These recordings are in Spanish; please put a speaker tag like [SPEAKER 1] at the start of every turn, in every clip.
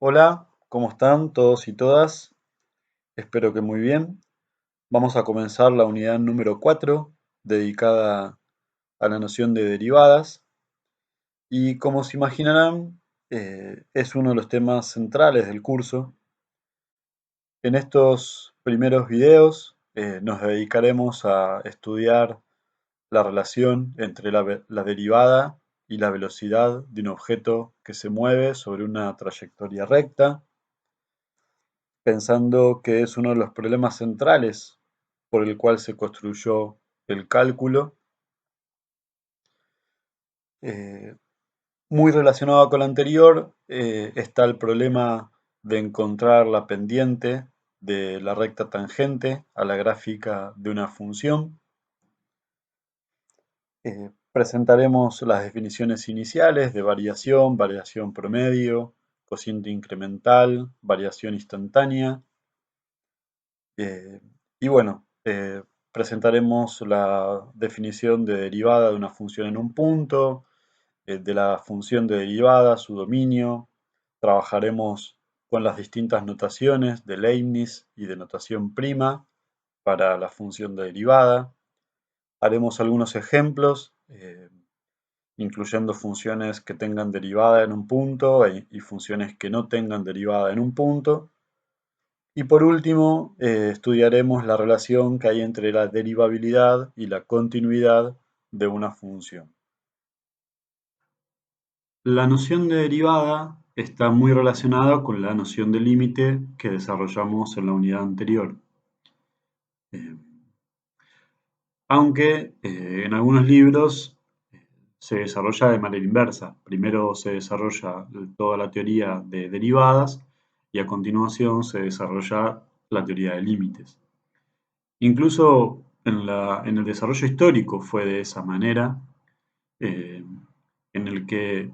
[SPEAKER 1] Hola, ¿cómo están todos y todas? Espero que muy bien. Vamos a comenzar la unidad número 4, dedicada a la noción de derivadas. Y como se imaginarán, es uno de los temas centrales del curso. En estos primeros videos nos dedicaremos a estudiar la relación entre la derivada y la velocidad de un objeto que se mueve sobre una trayectoria recta, pensando que es uno de los problemas centrales por el cual se construyó el cálculo. Eh, Muy relacionado con lo anterior, está el problema de encontrar la pendiente de la recta tangente a la gráfica de una función. Presentaremos las definiciones iniciales de variación, variación promedio, cociente incremental, variación instantánea. Y bueno, presentaremos la definición de derivada de una función en un punto, de la función de derivada, su dominio. Trabajaremos con las distintas notaciones de Leibniz y de notación prima para la función de derivada. Haremos algunos ejemplos, incluyendo funciones que tengan derivada en un punto y funciones que no tengan derivada en un punto. Y por último, estudiaremos la relación que hay entre la derivabilidad y la continuidad de una función. La noción de derivada está muy relacionada con la noción de límite que desarrollamos en la unidad anterior. Eh, Aunque en algunos libros se desarrolla de manera inversa. Primero se desarrolla toda la teoría de derivadas y a continuación se desarrolla la teoría de límites. Incluso en el desarrollo histórico fue de esa manera, eh, en el que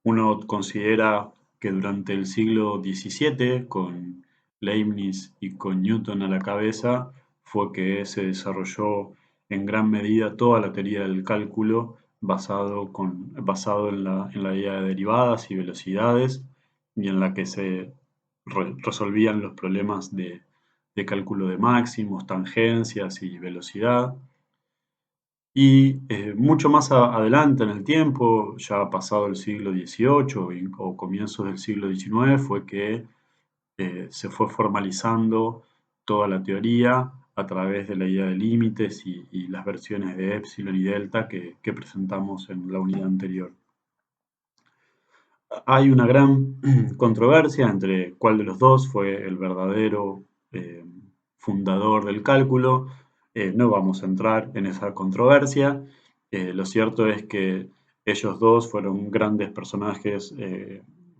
[SPEAKER 1] uno considera que durante el siglo XVII, con Leibniz y con Newton a la cabeza, fue que se desarrolló en gran medida toda la teoría del cálculo basado en la idea de derivadas y velocidades y en la que se resolvían los problemas de cálculo de máximos, tangencias y velocidad. Y mucho más adelante en el tiempo, ya pasado el siglo XVIII o comienzos del siglo XIX, fue que se fue formalizando toda la teoría a través de la idea de límites y las versiones de epsilon y delta que presentamos en la unidad anterior. Hay una gran controversia entre cuál de los dos fue el verdadero eh, fundador del cálculo. No vamos a entrar en esa controversia. Lo cierto es que ellos dos fueron grandes personajes,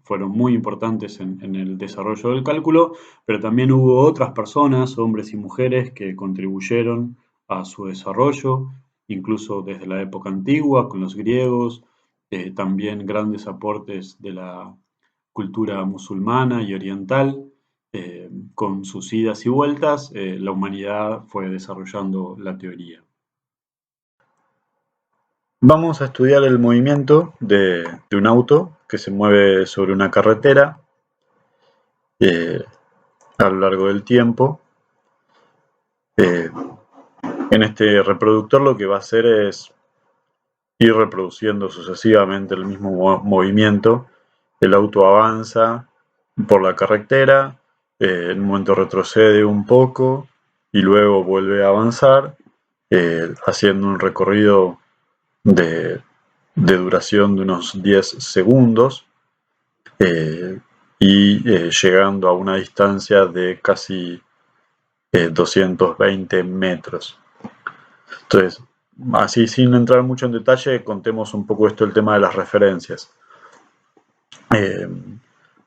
[SPEAKER 1] fueron muy importantes en el desarrollo del cálculo, pero también hubo otras personas, hombres y mujeres, que contribuyeron a su desarrollo, incluso desde la época antigua, con los griegos, también grandes aportes de la cultura musulmana y oriental. Con sus idas y vueltas, la humanidad fue desarrollando la teoría. Vamos a estudiar el movimiento de un auto que se mueve sobre una carretera eh, a lo largo del tiempo. En este reproductor lo que va a hacer es ir reproduciendo sucesivamente el mismo movimiento. El auto avanza por la carretera, en un momento retrocede un poco y luego vuelve a avanzar, haciendo un recorrido de, de duración de unos 10 segundos eh, y llegando a una distancia de casi 220 metros. Entonces, así sin entrar mucho en detalle, contemos un poco esto, el tema de las referencias. Eh,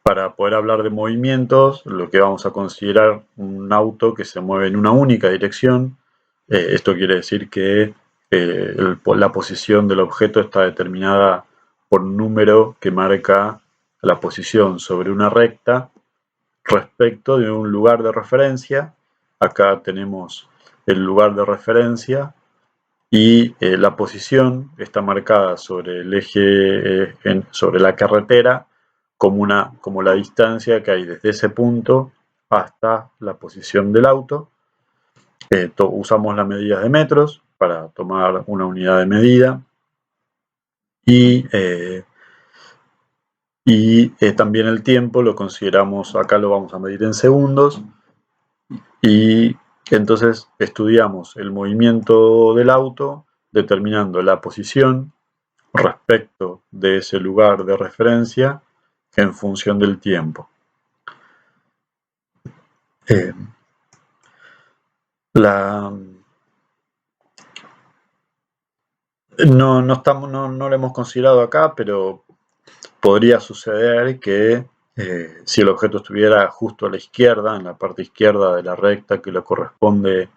[SPEAKER 1] para poder hablar de movimientos, lo que vamos a considerar un auto que se mueve en una única dirección. Esto quiere decir que la posición del objeto está determinada por un número que marca la posición sobre una recta respecto de un lugar de referencia. Acá tenemos el lugar de referencia y la posición está marcada sobre el eje, sobre la carretera, como la distancia que hay desde ese punto hasta la posición del auto. Usamos la medida de metros para tomar una unidad de medida y también el tiempo lo consideramos, acá lo vamos a medir en segundos, y entonces estudiamos el movimiento del auto determinando la posición respecto de ese lugar de referencia en función del tiempo. No lo hemos considerado acá, pero podría suceder que si el objeto estuviera justo a la izquierda, en la parte izquierda de la recta que le corresponde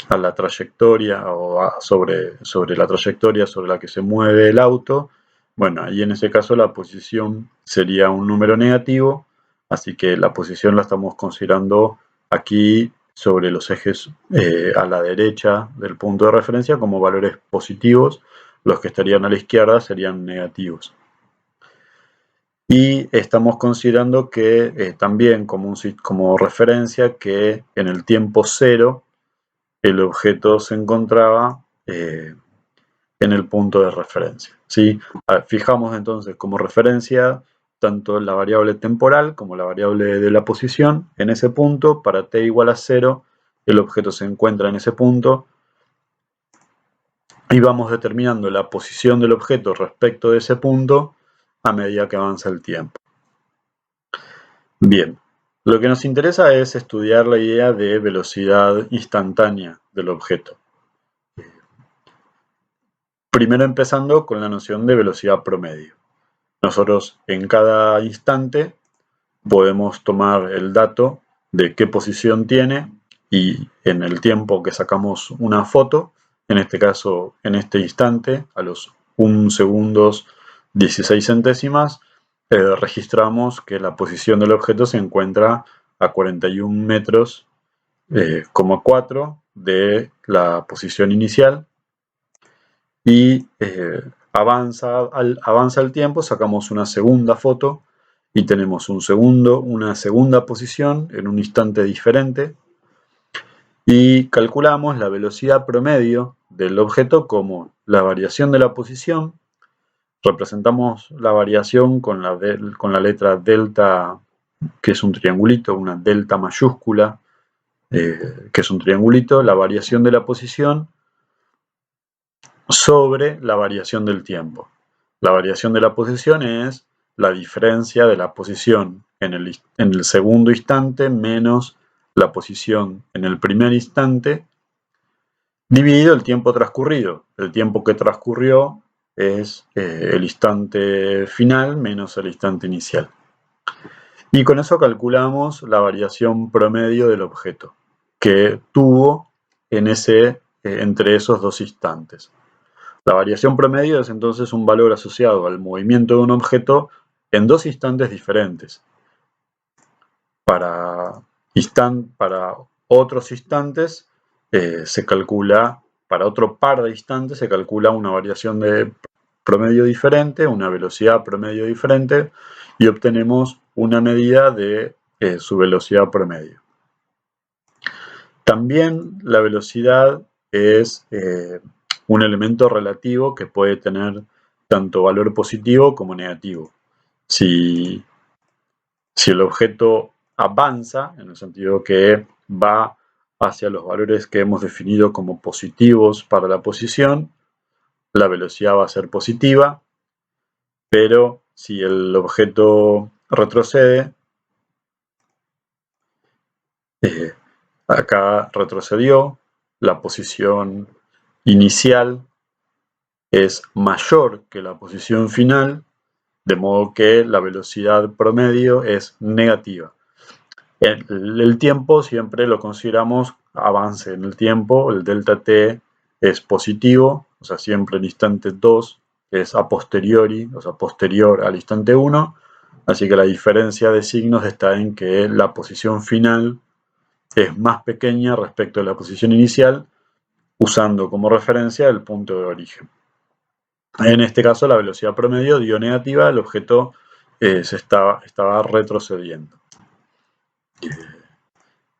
[SPEAKER 1] a la trayectoria o sobre la trayectoria sobre la que se mueve el auto, bueno, ahí en ese caso la posición sería un número negativo, así que la posición la estamos considerando aquí sobre los ejes a la derecha del punto de referencia como valores positivos, los que estarían a la izquierda serían negativos. Y estamos considerando que también como referencia que en el tiempo cero el objeto se encontraba en el punto de referencia, ¿sí? Fijamos entonces como referencia tanto la variable temporal como la variable de la posición en ese punto. Para t igual a 0, el objeto se encuentra en ese punto y vamos determinando la posición del objeto respecto de ese punto a medida que avanza el tiempo. Bien, lo que nos interesa es estudiar la idea de velocidad instantánea del objeto. Primero empezando con la noción de velocidad promedio. Nosotros en cada instante podemos tomar el dato de qué posición tiene y en el tiempo que sacamos una foto, en este caso en este instante, a los 1 segundos 16 centésimas, registramos que la posición del objeto se encuentra a 41 metros, 4 de la posición inicial. Y avanza el tiempo, sacamos una segunda foto y tenemos una segunda posición en un instante diferente y calculamos la velocidad promedio del objeto como la variación de la posición. Representamos la variación con la letra delta, que es un triangulito, una delta mayúscula, que es un triangulito, la variación de la posición sobre la variación del tiempo. La variación de la posición es la diferencia de la posición en el segundo instante menos la posición en el primer instante dividido el tiempo transcurrido. El tiempo que transcurrió es el instante final menos el instante inicial. Y con eso calculamos la variación promedio del objeto que tuvo entre esos dos instantes. La variación promedio es entonces un valor asociado al movimiento de un objeto en dos instantes diferentes. Para otros instantes se calcula, para otro par de instantes se calcula una variación de promedio diferente, una velocidad promedio diferente y obtenemos una medida de su velocidad promedio. También la velocidad es un elemento relativo que puede tener tanto valor positivo como negativo. Si el objeto avanza, en el sentido que va hacia los valores que hemos definido como positivos para la posición, la velocidad va a ser positiva, pero si el objeto retrocede, acá retrocedió, la posición inicial es mayor que la posición final, de modo que la velocidad promedio es negativa. El tiempo siempre lo consideramos avance en el tiempo, el delta t es positivo, o sea, siempre el instante 2 es a posteriori, o sea, posterior al instante 1, así que la diferencia de signos está en que la posición final es más pequeña respecto a la posición inicial, usando como referencia el punto de origen. En este caso la velocidad promedio dio negativa, el objeto estaba retrocediendo.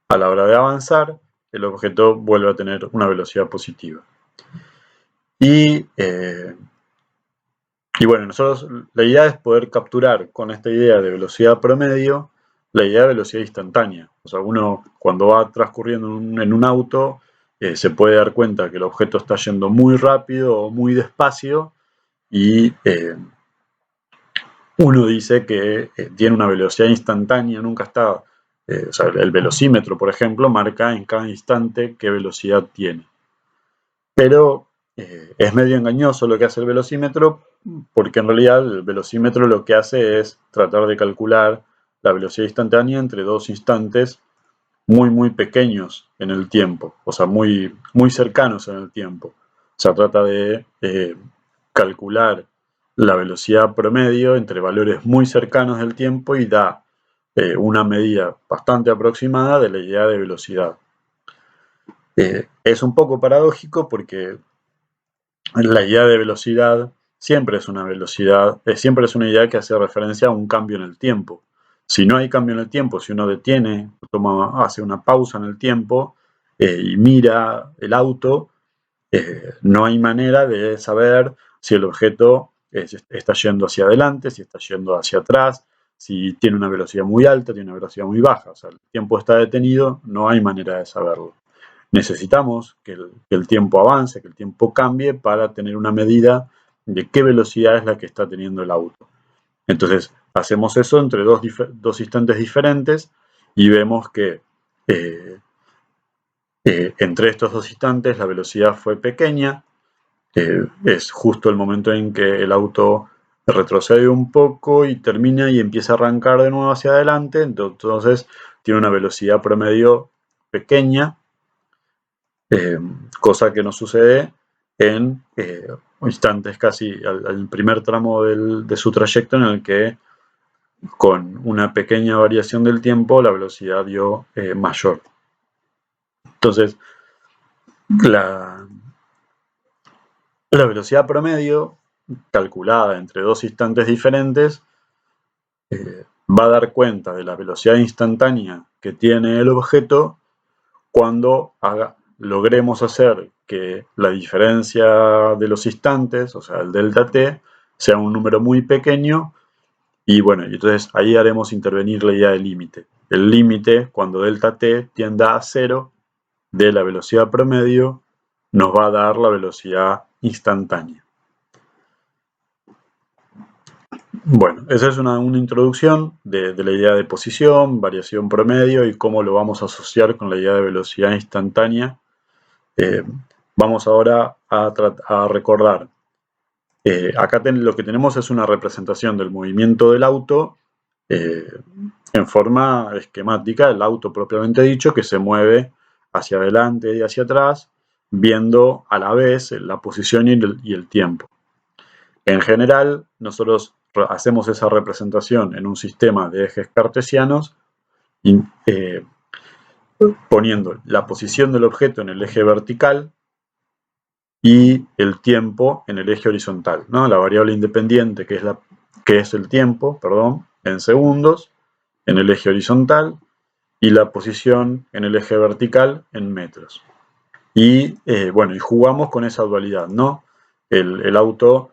[SPEAKER 1] A la hora de avanzar, el objeto vuelve a tener una velocidad positiva. Y bueno, nosotros, la idea es poder capturar con esta idea de velocidad promedio la idea de velocidad instantánea. O sea, uno cuando va transcurriendo en un auto se puede dar cuenta que el objeto está yendo muy rápido o muy despacio y uno dice que tiene una velocidad instantánea, nunca está, o sea, el velocímetro, por ejemplo, marca en cada instante qué velocidad tiene. Pero es medio engañoso lo que hace el velocímetro, porque en realidad el velocímetro lo que hace es tratar de calcular la velocidad instantánea entre dos instantes muy pequeños en el tiempo, o sea, muy cercanos en el tiempo. O sea, trata de calcular la velocidad promedio entre valores muy cercanos del tiempo y da una medida bastante aproximada de la idea de velocidad. Es un poco paradójico porque la idea de velocidad siempre es una siempre es una idea que hace referencia a un cambio en el tiempo. Si no hay cambio en el tiempo, si uno detiene, hace una pausa en el tiempo y mira el auto, no hay manera de saber si el objeto está yendo hacia adelante, si está yendo hacia atrás, si tiene una velocidad muy alta, tiene una velocidad muy baja. O sea, el tiempo está detenido, no hay manera de saberlo. Necesitamos que el tiempo avance, que el tiempo cambie para tener una medida de qué velocidad es la que está teniendo el auto. Entonces, hacemos eso entre dos instantes diferentes y vemos que entre estos dos instantes la velocidad fue pequeña. Es justo el momento en que el auto retrocede un poco y termina y empieza a arrancar de nuevo hacia adelante. Entonces, tiene una velocidad promedio pequeña. Cosa que no sucede en instantes casi al primer tramo de su trayecto, en el que con una pequeña variación del tiempo la velocidad dio mayor. Entonces, la velocidad promedio calculada entre dos instantes diferentes va a dar cuenta de la velocidad instantánea que tiene el objeto cuando logremos hacer que la diferencia de los instantes, o sea, el delta t, sea un número muy pequeño. Y bueno, entonces ahí haremos intervenir la idea del límite. El límite, cuando delta t tienda a 0 de la velocidad promedio, nos va a dar la velocidad instantánea. Bueno, esa es una introducción de la idea de posición, variación promedio y cómo lo vamos a asociar con la idea de velocidad instantánea. Vamos ahora a recordar. Acá lo que tenemos es una representación del movimiento del auto en forma esquemática, el auto propiamente dicho, que se mueve hacia adelante y hacia atrás, viendo a la vez la posición y el tiempo. En general, nosotros hacemos esa representación en un sistema de ejes cartesianos, poniendo la posición del objeto en el eje vertical y el tiempo en el eje horizontal, ¿no? La variable independiente, que es el tiempo, en segundos, en el eje horizontal, y la posición en el eje vertical en metros. Y bueno, y jugamos con esa dualidad, ¿no? El auto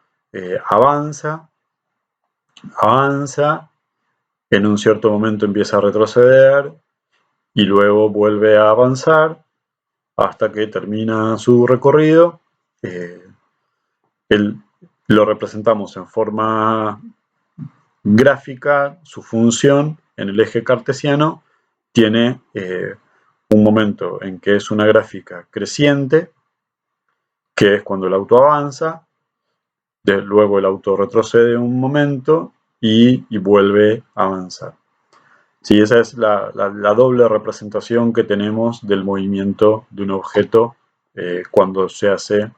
[SPEAKER 1] avanza, en un cierto momento empieza a retroceder y luego vuelve a avanzar hasta que termina su recorrido. Lo representamos en forma gráfica, su función en el eje cartesiano tiene un momento en que es una gráfica creciente, que es cuando el auto avanza, luego el auto retrocede un momento y vuelve a avanzar. Sí, esa es la doble representación que tenemos del movimiento de un objeto cuando se hace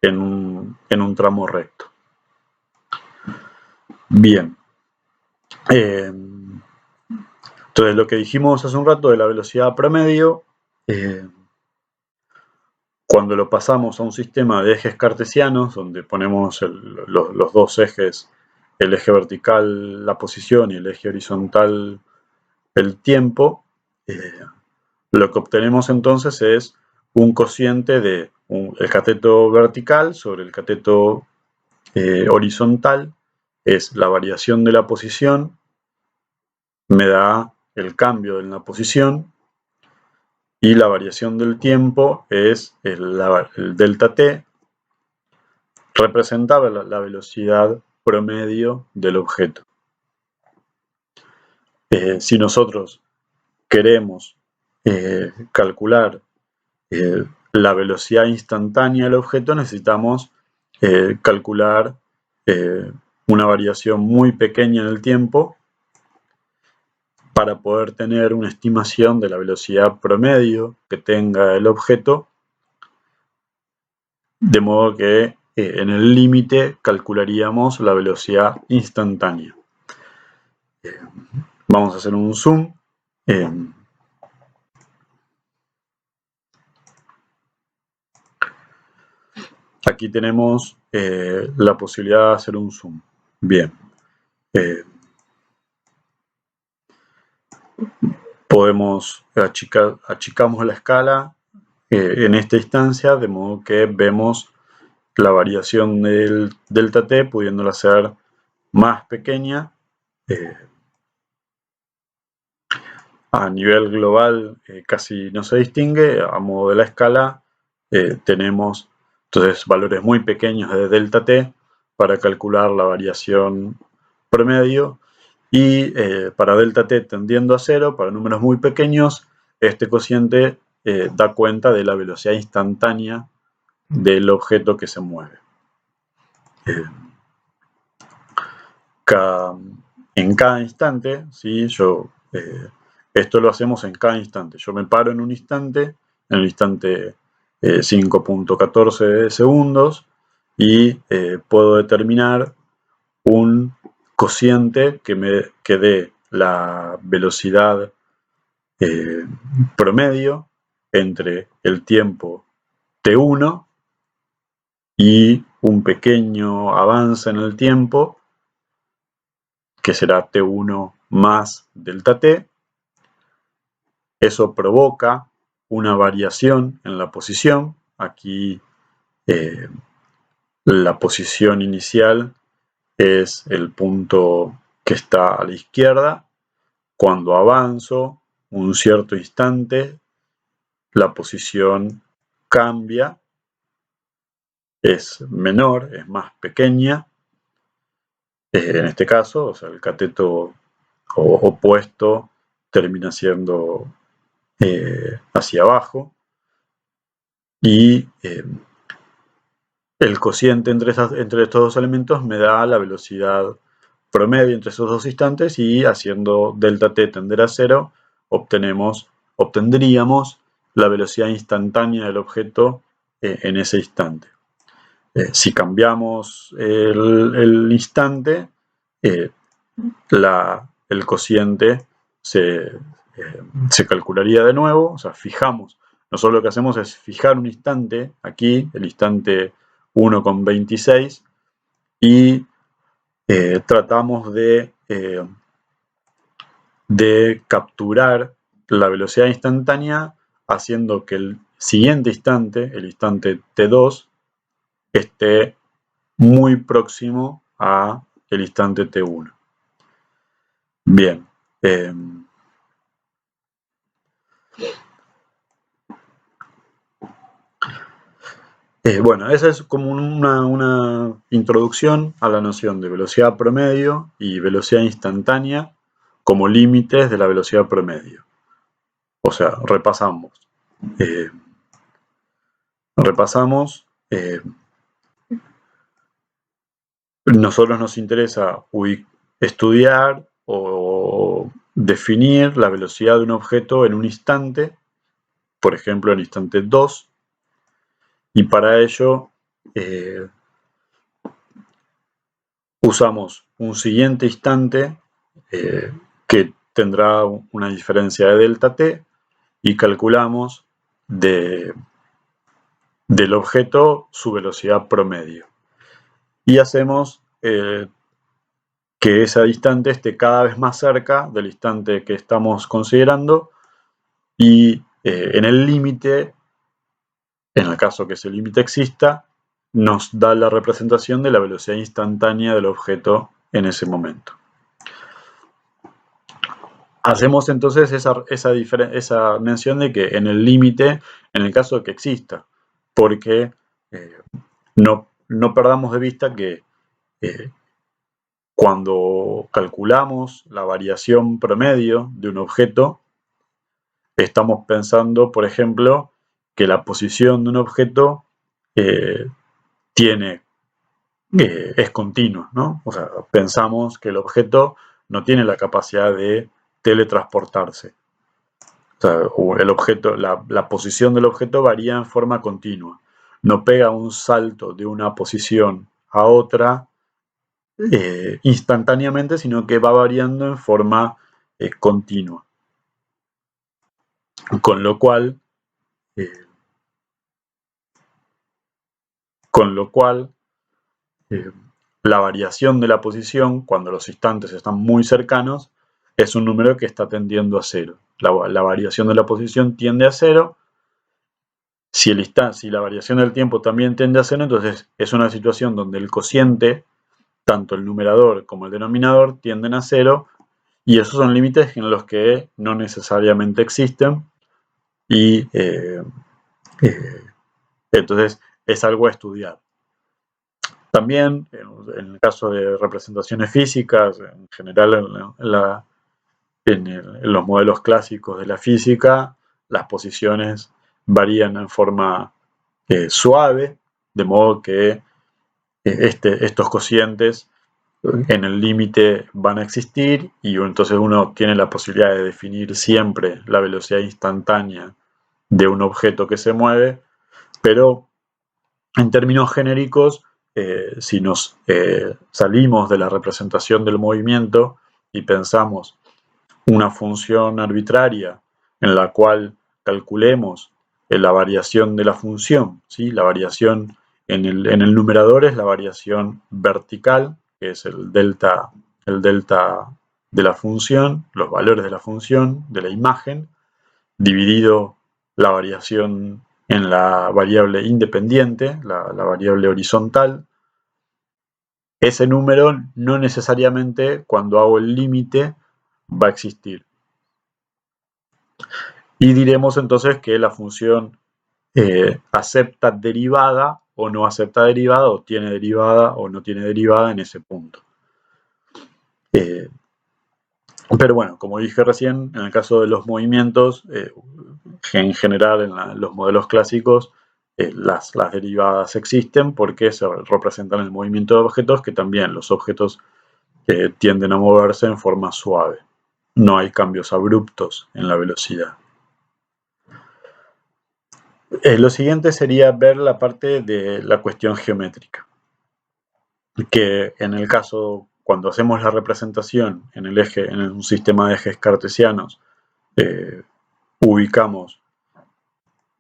[SPEAKER 1] en un tramo recto. Bien. Entonces, lo que dijimos hace un rato de la velocidad promedio, cuando lo pasamos a un sistema de ejes cartesianos, donde ponemos los dos ejes el eje vertical la posición y el eje horizontal el tiempo, lo que obtenemos entonces es un cociente de el cateto vertical sobre el cateto horizontal, es la variación de la posición, me da el cambio en la posición, y la variación del tiempo es el delta t, representaba la velocidad promedio del objeto. Si nosotros queremos calcular la velocidad instantánea del objeto, necesitamos calcular una variación muy pequeña en el tiempo para poder tener una estimación de la velocidad promedio que tenga el objeto, de modo que en el límite calcularíamos la velocidad instantánea. Vamos a hacer un zoom. Aquí tenemos la posibilidad de hacer un zoom. Bien. Achicamos la escala en esta instancia, de modo que vemos la variación del delta t, pudiéndola hacer más pequeña. A nivel global casi no se distingue. A modo de la escala tenemos entonces valores muy pequeños de delta t para calcular la variación promedio, y para delta t tendiendo a 0, para números muy pequeños, este cociente da cuenta de la velocidad instantánea del objeto que se mueve. En cada instante, ¿sí? Esto lo hacemos en cada instante. Yo me paro en un instante, en el instante 5.14 segundos, y puedo determinar un cociente que dé la velocidad promedio entre el tiempo t1 y un pequeño avance en el tiempo, que será t1 más delta t. Eso provoca una variación en la posición. Aquí la posición inicial es el punto que está a la izquierda. Cuando avanzo un cierto instante, la posición cambia, es menor, es más pequeña. En este caso, o sea, el cateto opuesto termina siendo hacia abajo, y el cociente entre estos dos elementos me da la velocidad promedio entre esos dos instantes, y haciendo delta t tender a 0 obtendríamos la velocidad instantánea del objeto en ese instante. Si cambiamos el instante, el cociente se calcularía de nuevo. O sea, nosotros lo que hacemos es fijar un instante aquí, el instante 1,26, y tratamos de capturar la velocidad instantánea haciendo que el siguiente instante, el instante t2, esté muy próximo a el instante t1. Bien. Bueno, esa es como una introducción a la noción de velocidad promedio y velocidad instantánea como límites de la velocidad promedio. O sea, repasamos. Nosotros nos interesa estudiar o definir la velocidad de un objeto en un instante, por ejemplo, en el instante 2, y para ello usamos un siguiente instante que tendrá una diferencia de delta t, y calculamos del objeto su velocidad promedio. Y hacemos que ese instante esté cada vez más cerca del instante que estamos considerando y en el límite, en el caso que ese límite exista, nos da la representación de la velocidad instantánea del objeto en ese momento. Hacemos entonces esa mención de que en el límite, en el caso de que exista, porque no perdamos de vista que cuando calculamos la variación promedio de un objeto, estamos pensando, por ejemplo, que la posición de un objeto es continua, ¿no? O sea, pensamos que el objeto no tiene la capacidad de teletransportarse. O sea, el objeto, la posición del objeto varía en forma continua. No pega un salto de una posición a otra instantáneamente, sino que va variando en forma continua. Con lo cual, eh, la variación de la posición, cuando los instantes están muy cercanos, es un número que está tendiendo a cero. La variación de la posición tiende a cero. Si la variación del tiempo también tiende a cero, entonces es una situación donde el cociente, tanto el numerador como el denominador, tienden a cero, y esos son límites en los que no necesariamente existen, y entonces es algo a estudiar. También, en el caso de representaciones físicas, en general en los modelos clásicos de la física, las posiciones varían en forma suave, de modo que estos cocientes en el límite van a existir y entonces uno tiene la posibilidad de definir siempre la velocidad instantánea de un objeto que se mueve, pero en términos genéricos, si nos salimos de la representación del movimiento y pensamos una función arbitraria en la cual calculemos la variación de la función, ¿sí? La variación en el numerador es la variación vertical, que es el delta de la función, los valores de la función, de la imagen, dividido la variación en la variable independiente, la variable horizontal. Ese número no necesariamente cuando hago el límite va a existir. Y diremos entonces que la función acepta derivada o no acepta derivada, o tiene derivada o no tiene derivada en ese punto. Pero bueno, como dije recién, en el caso de los movimientos, en general en los modelos clásicos, las derivadas existen porque se representan el movimiento de objetos, que también los objetos tienden a moverse en forma suave. No hay cambios abruptos en la velocidad. Lo siguiente sería ver la parte de la cuestión geométrica, que en el caso, cuando hacemos la representación en un sistema de ejes cartesianos, ubicamos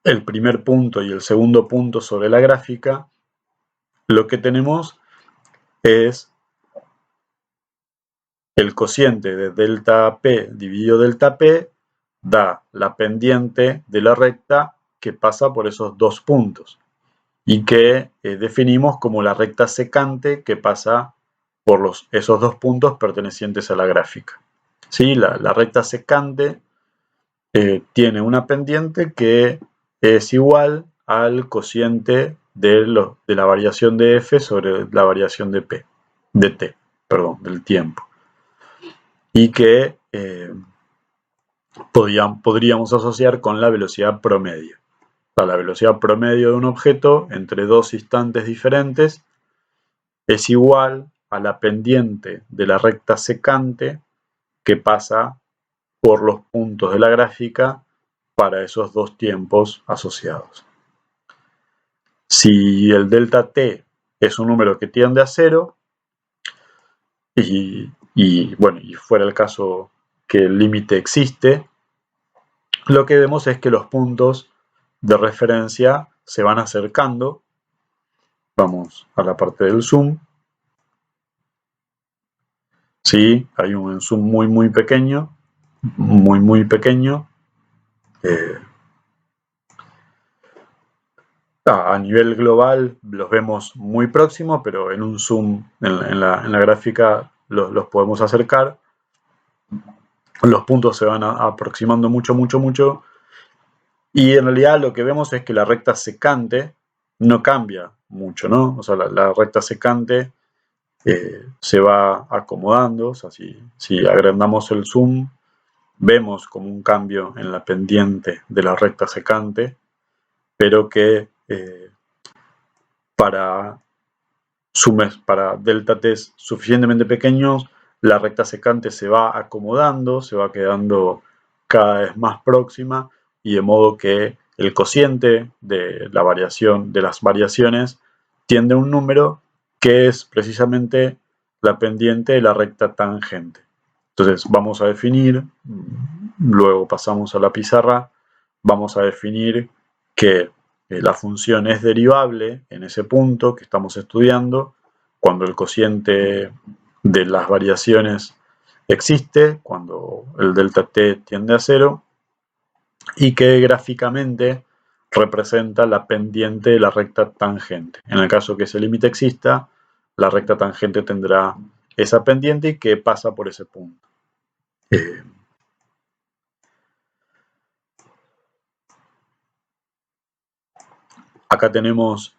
[SPEAKER 1] el primer punto y el segundo punto sobre la gráfica, lo que tenemos es el cociente de delta P dividido delta P da la pendiente de la recta que pasa por esos dos puntos y que definimos como la recta secante que pasa por esos dos puntos pertenecientes a la gráfica. ¿Sí? La recta secante tiene una pendiente que es igual al cociente de la variación de f sobre la variación de t, del tiempo. Y que podríamos asociar con la velocidad promedio. O sea, la velocidad promedio de un objeto entre dos instantes diferentes es igual a la pendiente de la recta secante que pasa por los puntos de la gráfica para esos dos tiempos asociados. Si el delta t es un número que tiende a cero y fuera el caso que el límite existe, lo que vemos es que los puntos de referencia se van acercando. Vamos a la parte del zoom. Sí, hay un zoom muy pequeño, muy pequeño. A nivel global los vemos muy próximos, pero en un zoom en la gráfica los podemos acercar. Los puntos se van aproximando mucho. Y en realidad lo que vemos es que la recta secante no cambia mucho, ¿no? O sea, la recta secante se va acomodando. O sea, si agrandamos el zoom, vemos como un cambio en la pendiente de la recta secante, pero que para delta t suficientemente pequeños, la recta secante se va acomodando, se va quedando cada vez más próxima, y de modo que el cociente de la variación, de las variaciones, tiende a un número que es precisamente la pendiente de la recta tangente. Entonces vamos a definir, luego pasamos a la pizarra, vamos a definir que la función es derivable en ese punto que estamos estudiando cuando el cociente de las variaciones existe, cuando el delta t tiende a 0, y que gráficamente representa la pendiente de la recta tangente. En el caso que ese límite exista, la recta tangente tendrá esa pendiente y que pasa por ese punto. Acá tenemos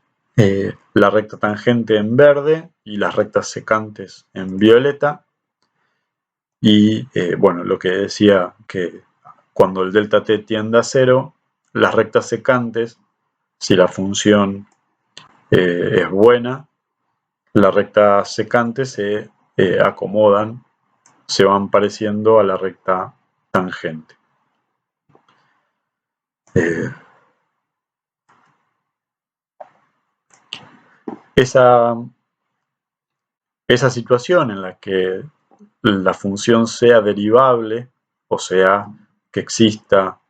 [SPEAKER 1] la recta tangente en verde y las rectas secantes en violeta. Y bueno, lo que decía que cuando el delta t tiende a 0, las rectas secantes, si la función es buena, las rectas secantes se acomodan, se van pareciendo a la recta tangente. Esa situación en la que la función sea derivable, o sea, que exista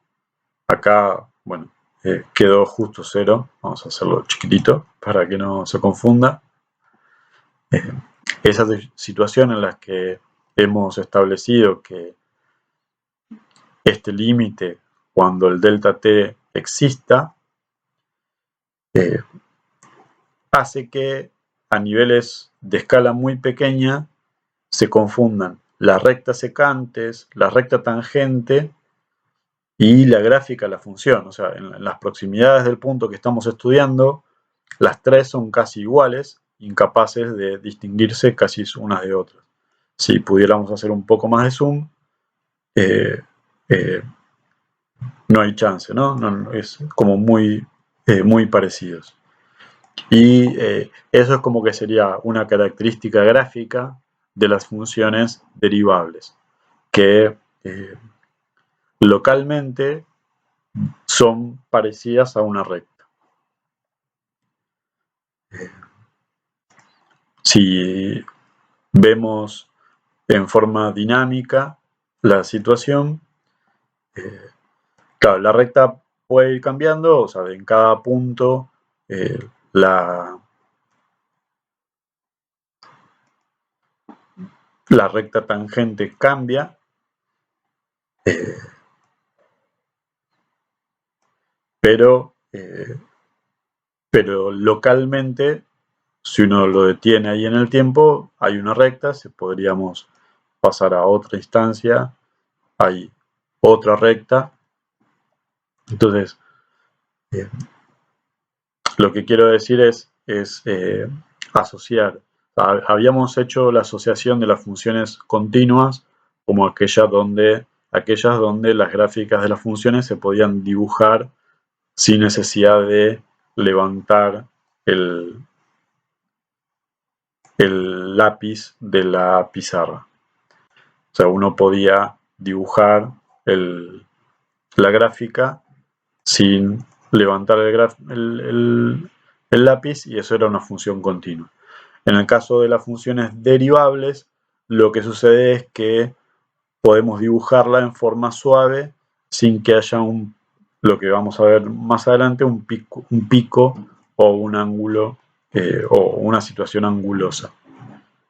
[SPEAKER 1] acá, bueno, quedó justo 0, vamos a hacerlo chiquitito para que no se confunda. Esa situación en la que hemos establecido que este límite, cuando el delta t exista, hace que a niveles de escala muy pequeña se confundan las rectas secantes, la recta tangente y la gráfica de la función. O sea, en las proximidades del punto que estamos estudiando, las tres son casi iguales, incapaces de distinguirse casi unas de otras. Si pudiéramos hacer un poco más de zoom, no hay chance, ¿no? Es como muy parecidos. Y eso es como que sería una característica gráfica de las funciones derivables, que localmente son parecidas a una recta. Si vemos en forma dinámica la situación, claro, la recta puede ir cambiando, o sea, en cada punto la recta tangente cambia, pero localmente, si uno lo detiene ahí en el tiempo, hay una recta, podríamos pasar a otra instancia, hay otra recta. Entonces, lo que quiero decir es asociar. Habíamos hecho la asociación de las funciones continuas como aquellas donde las gráficas de las funciones se podían dibujar sin necesidad de levantar el lápiz de la pizarra. O sea, uno podía dibujar la gráfica sin levantar el lápiz, y eso era una función continua. En el caso de las funciones derivables, lo que sucede es que podemos dibujarla en forma suave sin que haya lo que vamos a ver más adelante, un pico o un ángulo o una situación angulosa.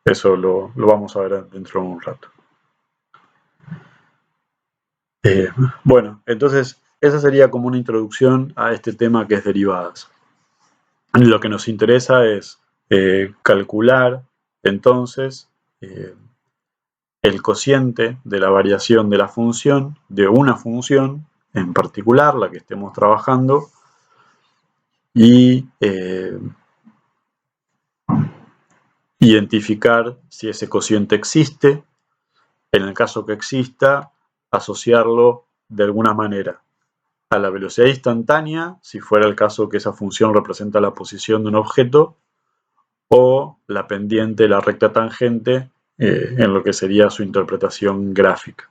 [SPEAKER 1] Eso lo vamos a ver dentro de un rato. Bueno, entonces esa sería como una introducción a este tema que es derivadas. Lo que nos interesa es calcular entonces el cociente de la variación de la función, de una función en particular, la que estemos trabajando, y identificar si ese cociente existe. En el caso que exista, asociarlo de alguna manera a la velocidad instantánea, si fuera el caso que esa función representa la posición de un objeto, o la pendiente, la recta tangente, en lo que sería su interpretación gráfica.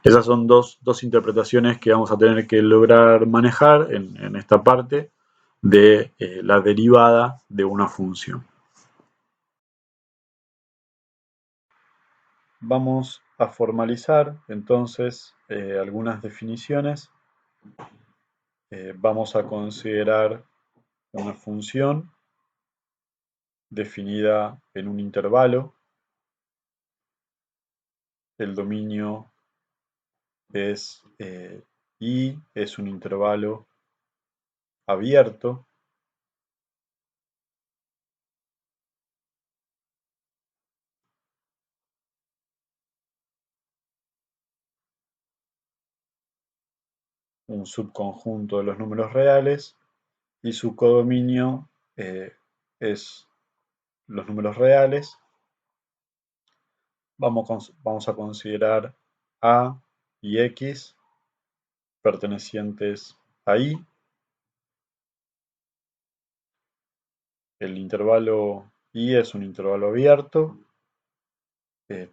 [SPEAKER 1] Esas son dos interpretaciones que vamos a tener que lograr manejar en esta parte de la derivada de una función. Vamos a formalizar entonces algunas definiciones. Vamos a considerar una función definida en un intervalo. El dominio es I, es un intervalo abierto. Un subconjunto de los números reales, y su codominio es los números reales. Vamos a considerar A y X pertenecientes a I. El intervalo I es un intervalo abierto.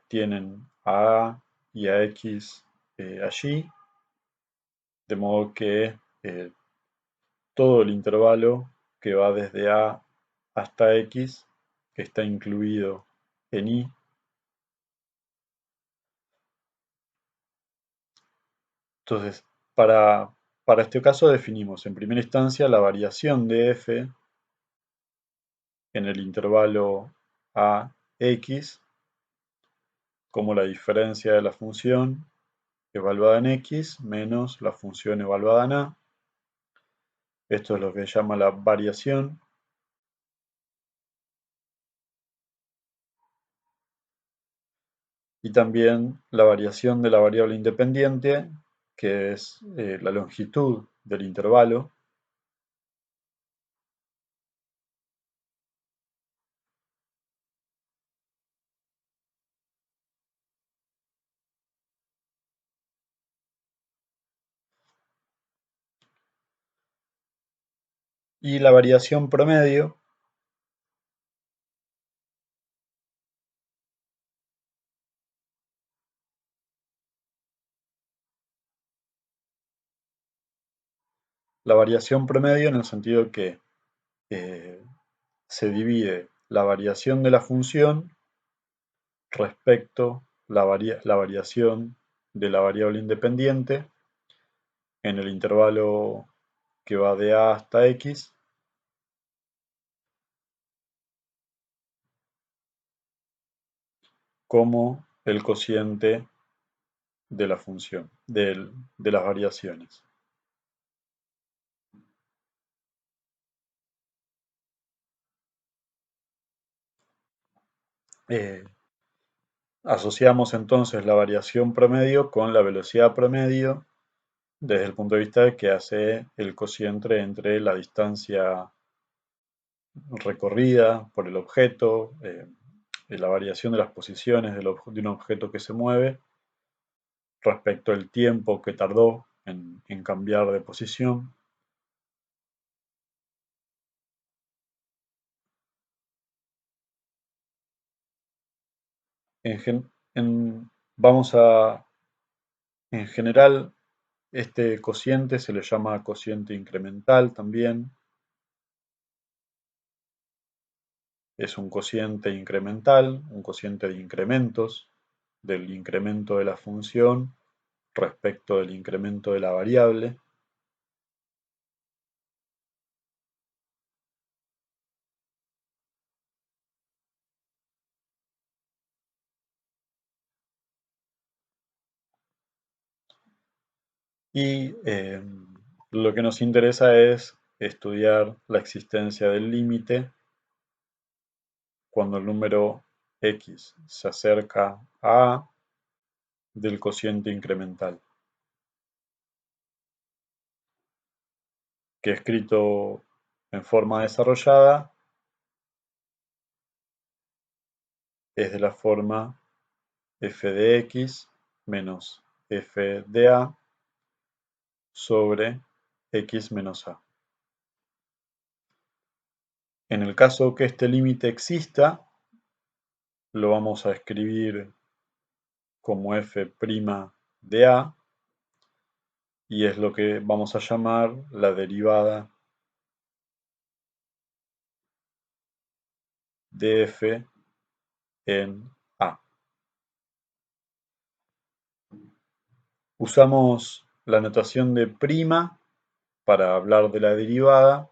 [SPEAKER 1] Tienen a A y a X allí, de modo que todo el intervalo que va desde A hasta X está incluido en I. Entonces, para este caso definimos en primera instancia la variación de f en el intervalo a(x) como la diferencia de la función evaluada en x menos la función evaluada en a. Esto es lo que se llama la variación. Y también la variación de la variable independiente, que es la longitud del intervalo. Y la variación promedio, en el sentido que se divide la variación de la función respecto la variación de la variable independiente en el intervalo que va de a hasta x, como el cociente de la función, de las variaciones. Asociamos entonces la variación promedio con la velocidad promedio desde el punto de vista de que hace el cociente entre la distancia recorrida por el objeto, la variación de las posiciones de un objeto que se mueve respecto al tiempo que tardó en cambiar de posición. Vamos a, en general, este cociente se le llama cociente incremental también. Es un cociente incremental, un cociente de incrementos, del incremento de la función respecto del incremento de la variable. Y lo que nos interesa es estudiar la existencia del límite cuando el número x se acerca a A del cociente incremental, que escrito en forma desarrollada es de la forma f de x menos f de a sobre x menos a. En el caso que este límite exista, lo vamos a escribir como f' de a, y es lo que vamos a llamar la derivada de f en a. Usamos la notación de prima para hablar de la derivada,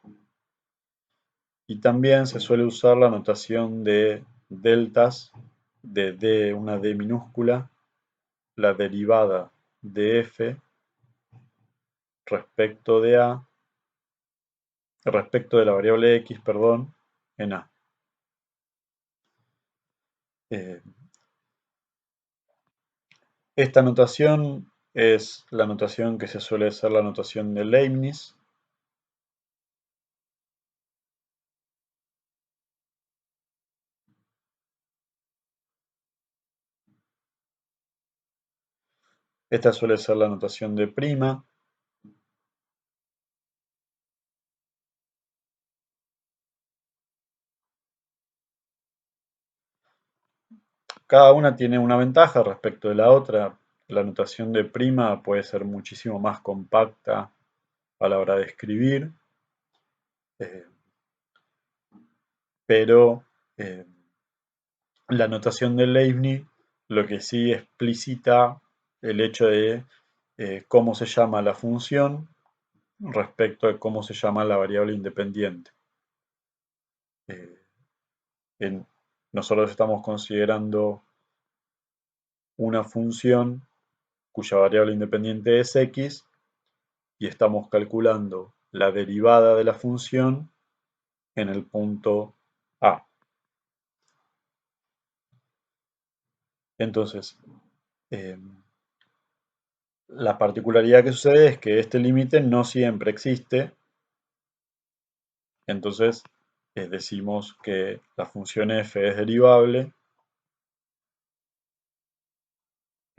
[SPEAKER 1] y también se suele usar la notación de deltas, de d, una d minúscula, la derivada de f respecto de a, respecto de la variable x, perdón, en a. Esta notación es la notación que se suele hacer la notación de Leibniz. Esta suele ser la notación de prima. Cada una tiene una ventaja respecto de la otra. La notación de prima puede ser muchísimo más compacta a la hora de escribir, pero la notación de Leibniz lo que sí explicita el hecho de cómo se llama la función respecto de cómo se llama la variable independiente. Nosotros estamos considerando una función cuya variable independiente es x, y estamos calculando la derivada de la función en el punto A. Entonces, la particularidad que sucede es que este límite no siempre existe. Entonces, decimos que la función f es derivable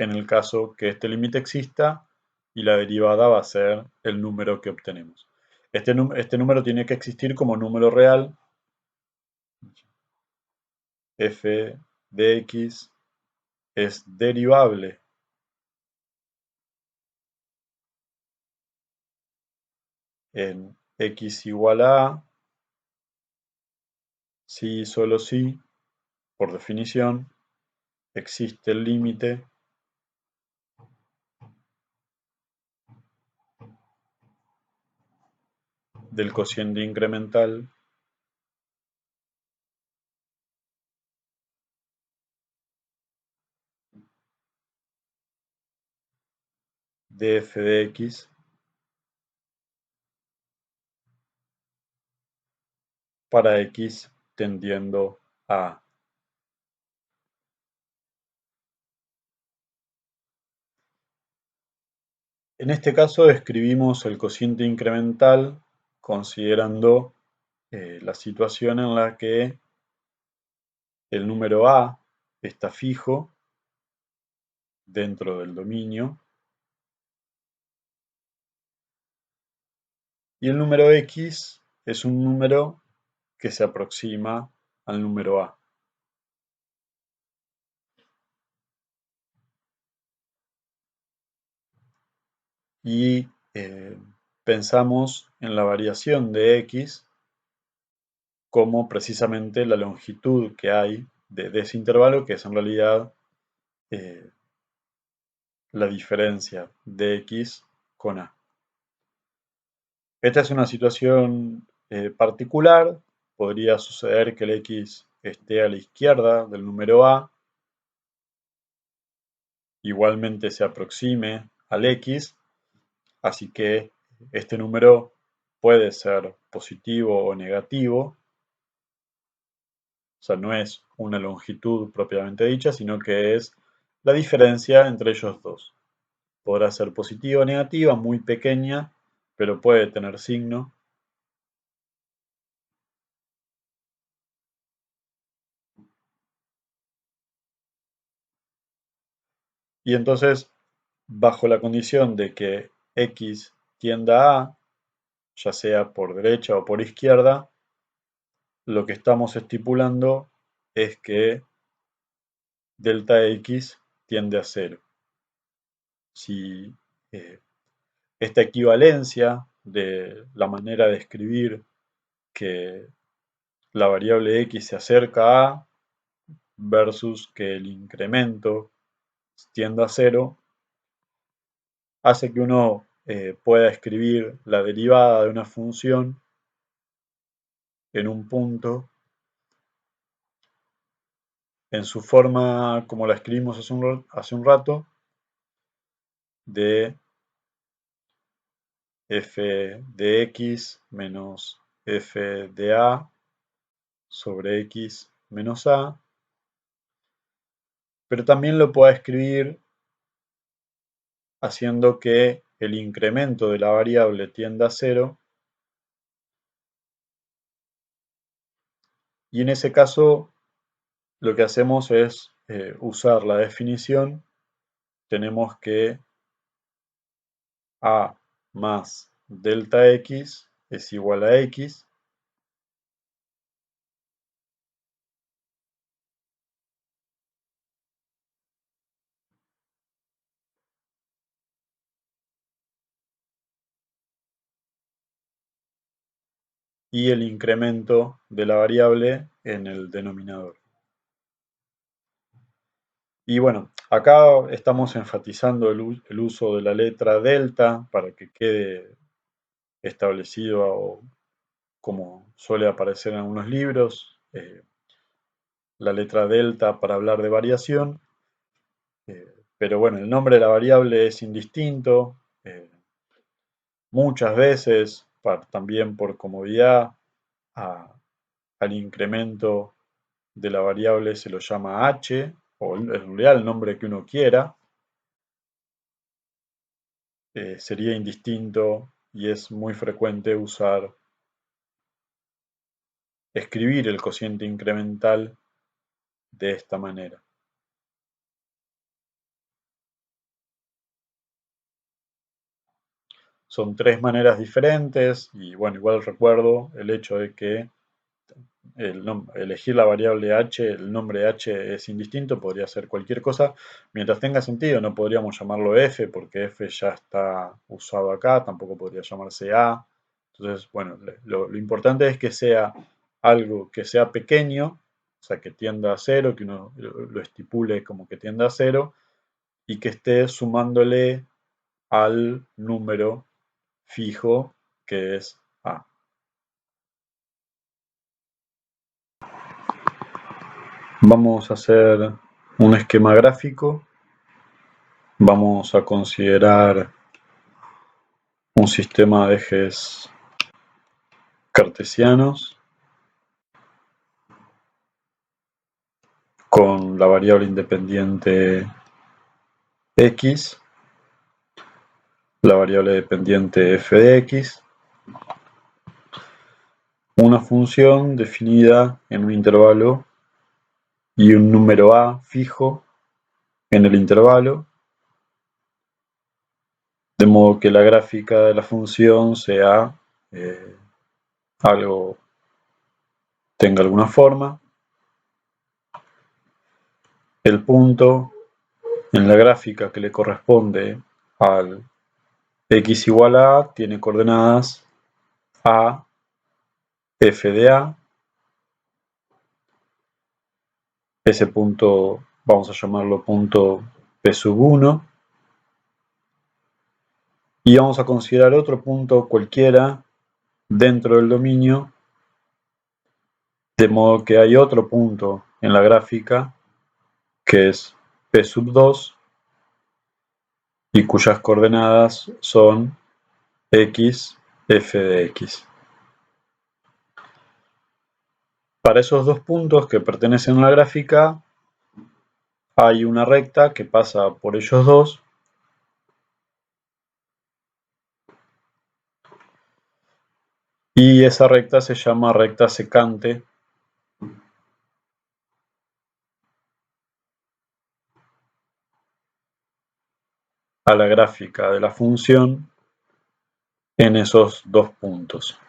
[SPEAKER 1] en el caso que este límite exista, y la derivada va a ser el número que obtenemos. Este número tiene que existir como número real. F de x es derivable en x igual a a, si y solo si, por definición, existe el límite del cociente incremental de f de x para x tendiendo a a. En este caso escribimos el cociente incremental considerando la situación en la que el número a está fijo dentro del dominio y el número x es un número que se aproxima al número a. Y pensamos en la variación de x como precisamente la longitud que hay de ese intervalo, que es en realidad la diferencia de x con a. Esta es una situación particular. Podría suceder que el x esté a la izquierda del número a, igualmente se aproxime al x, Así que este número puede ser positivo o negativo. O sea, no es una longitud propiamente dicha, sino que es la diferencia entre ellos dos. Podrá ser positiva o negativa, muy pequeña, pero puede tener signo. Y entonces, bajo la condición de que x tienda a, ya sea por derecha o por izquierda, lo que estamos estipulando es que delta x tiende a 0. Si esta equivalencia de la manera de escribir que la variable x se acerca a versus que el incremento tienda a 0, hace que uno pueda escribir la derivada de una función en un punto en su forma como la escribimos hace un rato, de f de x menos f de a sobre x menos a, pero también lo pueda escribir haciendo que el incremento de la variable tienda a 0, y en ese caso lo que hacemos es usar la definición. Tenemos que a más delta x es igual a x, y el incremento de la variable en el denominador. Y bueno, acá estamos enfatizando el uso de la letra delta para que quede establecido, como suele aparecer en algunos libros, la letra delta para hablar de variación. Pero bueno, el nombre de la variable es indistinto. Muchas veces, también por comodidad, al incremento de la variable se lo llama h, o en realidad el nombre que uno quiera. Sería indistinto y es muy frecuente escribir el cociente incremental de esta manera. Son tres maneras diferentes y bueno, igual recuerdo el hecho de que elegir la variable h, el nombre h es indistinto, podría ser cualquier cosa. Mientras tenga sentido, no podríamos llamarlo f porque f ya está usado acá, tampoco podría llamarse a. Entonces, bueno, lo importante es que sea algo que sea pequeño, o sea, que tienda a 0, que uno lo estipule como que tienda a 0, y que esté sumándole al número fijo que es a. Vamos a hacer un esquema gráfico. Vamos a considerar un sistema de ejes cartesianos con la variable independiente x, la variable dependiente f de x, una función definida en un intervalo y un número a fijo en el intervalo, de modo que la gráfica de la función sea tenga alguna forma. El punto en la gráfica que le corresponde al x igual a tiene coordenadas a, f de a. Ese punto vamos a llamarlo punto p sub 1. Y vamos a considerar otro punto cualquiera dentro del dominio, de modo que hay otro punto en la gráfica que es p sub 2 y cuyas coordenadas son x f de x. Para esos dos puntos que pertenecen a la gráfica, hay una recta que pasa por ellos dos y esa recta se llama recta secante a la gráfica de la función en esos dos puntos.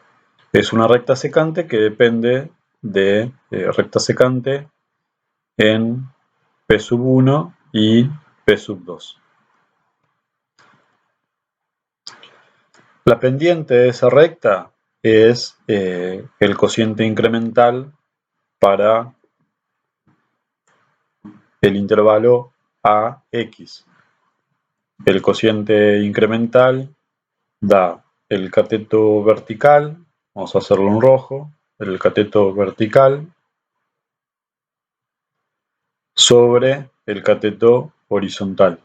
[SPEAKER 1] Es una recta secante que depende de recta secante en P1 y P2. La pendiente de esa recta es el cociente incremental para el intervalo AX. El cociente incremental da el cateto vertical, vamos a hacerlo en rojo, el cateto vertical sobre el cateto horizontal.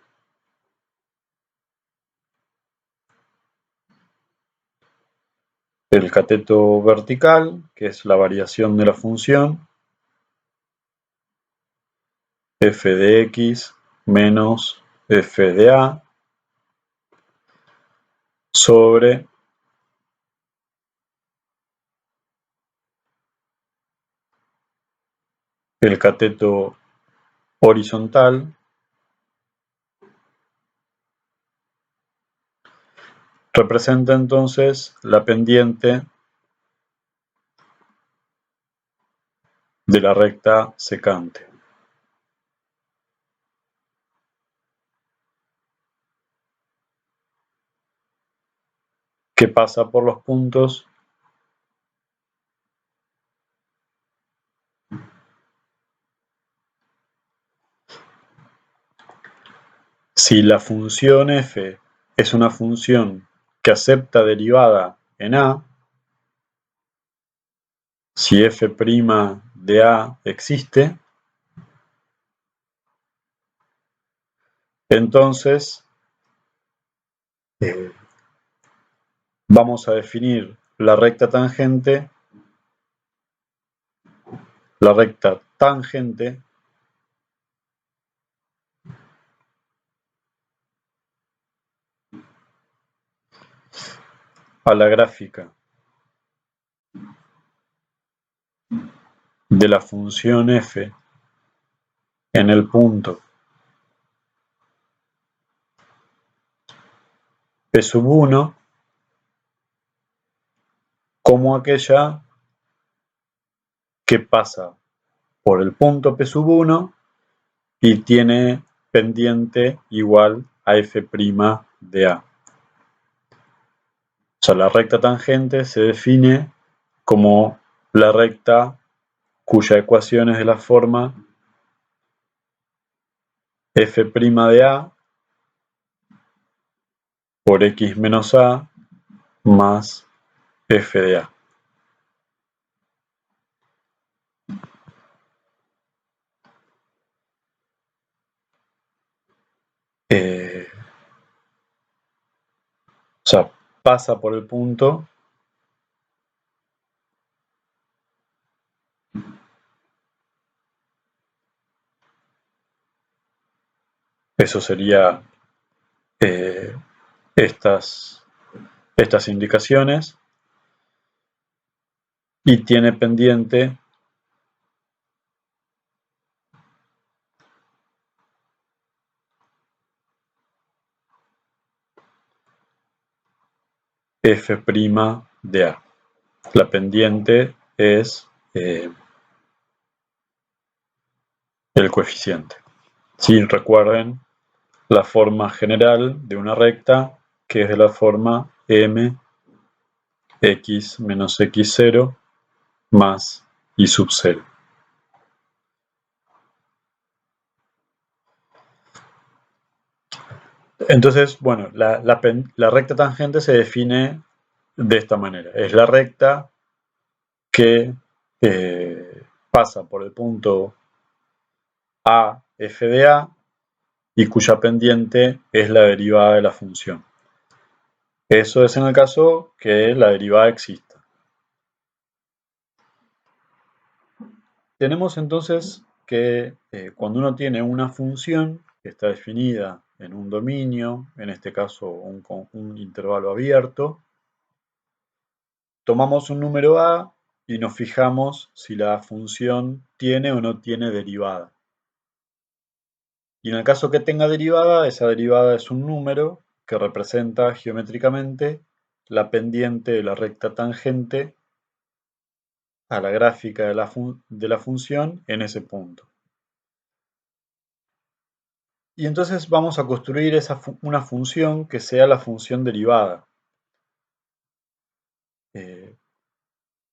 [SPEAKER 1] El cateto vertical, que es la variación de la función, f de x menos f de a, sobre el cateto horizontal, representa entonces la pendiente de la recta secante. Que pasa por los puntos si la función f es una función que acepta derivada en a, si f' de a existe, entonces vamos a definir la recta tangente a la gráfica de la función f en el punto P1 como aquella que pasa por el punto P1 y tiene pendiente igual a f' de a. O sea, la recta tangente se define como la recta cuya ecuación es de la forma f' de a por x menos a más f de a. O sea, pasa por el punto eso sería estas indicaciones y tiene pendiente f' de a. La pendiente es el coeficiente. Si recuerden la forma general de una recta, que es de la forma m x menos x0 más y sub 0. Entonces, bueno, la recta tangente se define de esta manera. Es la recta que pasa por el punto a f de a y cuya pendiente es la derivada de la función. Eso es en el caso que la derivada exista. Tenemos entonces que cuando uno tiene una función que está definida en un dominio, en este caso un intervalo abierto, tomamos un número a y nos fijamos si la función tiene o no tiene derivada. Y en el caso que tenga derivada, esa derivada es un número que representa geométricamente la pendiente de la recta tangente a la gráfica de la función en ese punto. Y entonces vamos a construir una función que sea la función derivada, eh,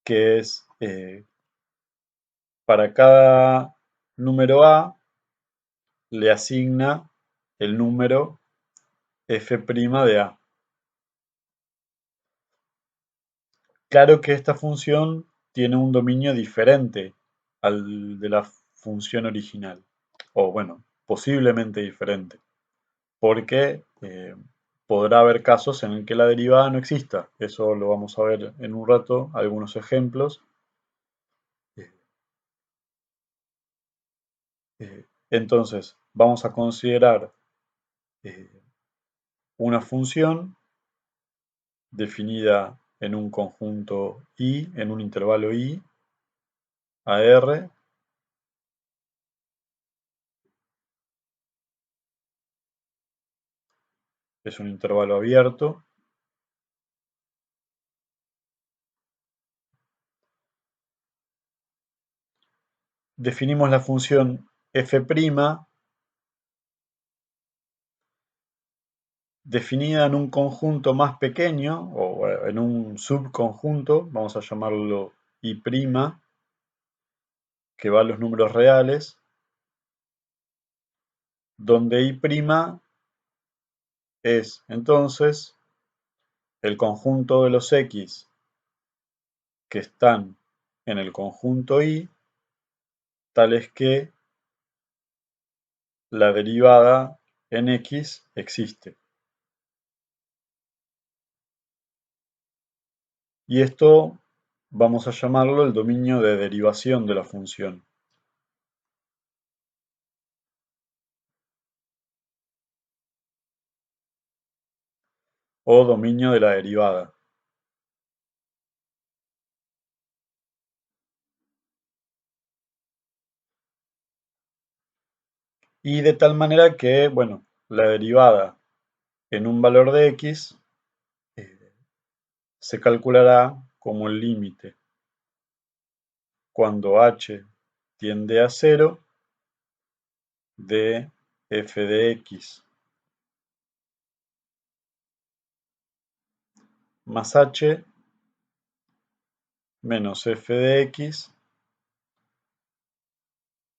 [SPEAKER 1] que es para cada número a le asigna el número f' de a. Claro que esta función tiene un dominio diferente al de la función original, o bueno, posiblemente diferente, porque podrá haber casos en el que la derivada no exista. Eso lo vamos a ver en un rato, algunos ejemplos. Entonces, vamos a considerar eh, una función definida en un conjunto I, en un intervalo I, a R, es un intervalo abierto. Definimos la función f' definida en un conjunto más pequeño, o en un subconjunto, vamos a llamarlo I', que va a los números reales, donde I' es entonces el conjunto de los X que están en el conjunto I, tales que la derivada en X existe. Y esto vamos a llamarlo el dominio de derivación de la función. O dominio de la derivada. Y de tal manera que, bueno, la derivada en un valor de X se calculará como el límite cuando h tiende a 0 de f de x más h menos f de x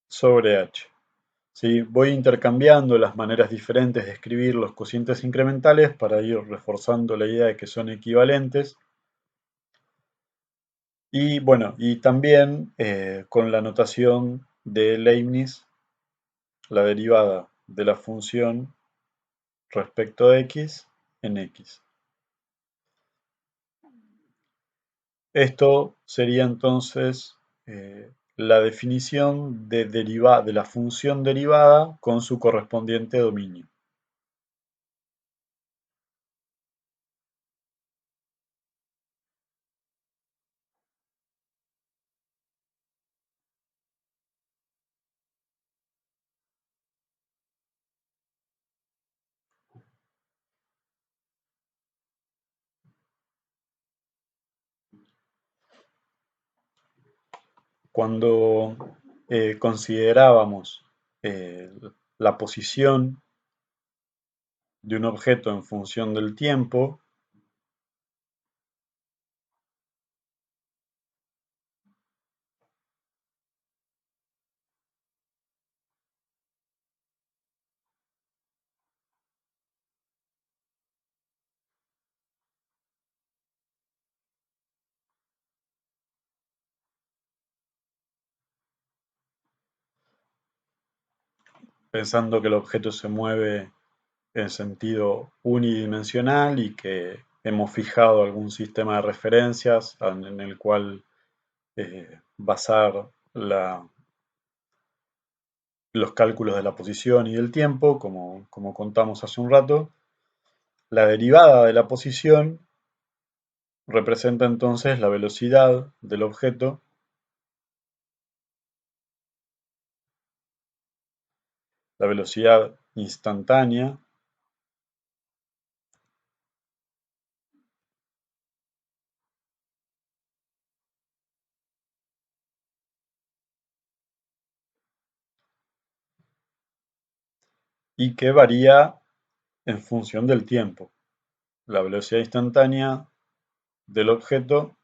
[SPEAKER 1] sobre h. ¿Sí? Voy intercambiando las maneras diferentes de escribir los cocientes incrementales para ir reforzando la idea de que son equivalentes. Y bueno, y también con la notación de Leibniz, la derivada de la función respecto de x en x. Esto sería entonces la definición de la función derivada con su correspondiente dominio. Cuando considerábamos eh, la posición de un objeto en función del tiempo, pensando que el objeto se mueve en sentido unidimensional y que hemos fijado algún sistema de referencias en el cual basar los cálculos de la posición y del tiempo, como contamos hace un rato. La derivada de la posición representa entonces la velocidad del objeto la velocidad instantánea y que varía en función del tiempo. La velocidad instantánea del objeto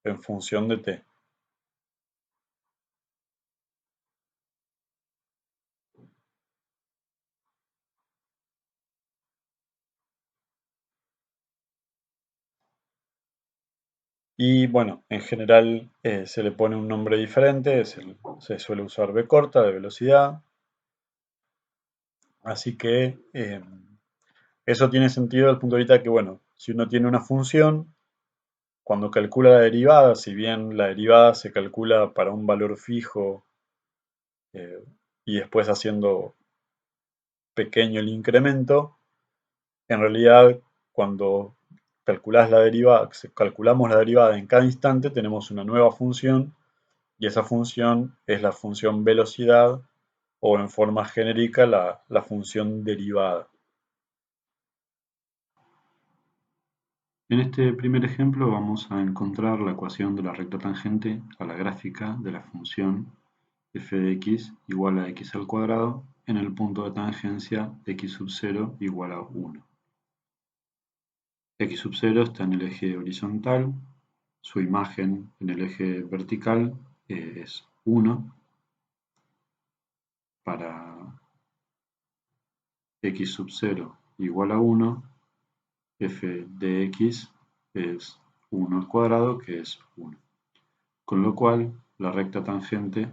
[SPEAKER 1] en función de t. Y bueno, en general se le pone un nombre diferente, se suele usar v corta de velocidad. Así que eso tiene sentido desde el punto de vista que, bueno, si uno tiene una función, cuando calcula la derivada, si bien la derivada se calcula para un valor fijo y después haciendo pequeño el incremento, en realidad cuando calculamos la derivada en cada instante, tenemos una nueva función y esa función es la función velocidad o en forma genérica la función derivada.
[SPEAKER 2] En este primer ejemplo vamos a encontrar la ecuación de la recta tangente a la gráfica de la función f de x igual a x al cuadrado en el punto de tangencia x sub 0 igual a 1. X sub 0 está en el eje horizontal, su imagen en el eje vertical es 1. Para x sub 0 igual a 1, f de x es 1 al cuadrado, que es 1. Con lo cual, la recta tangente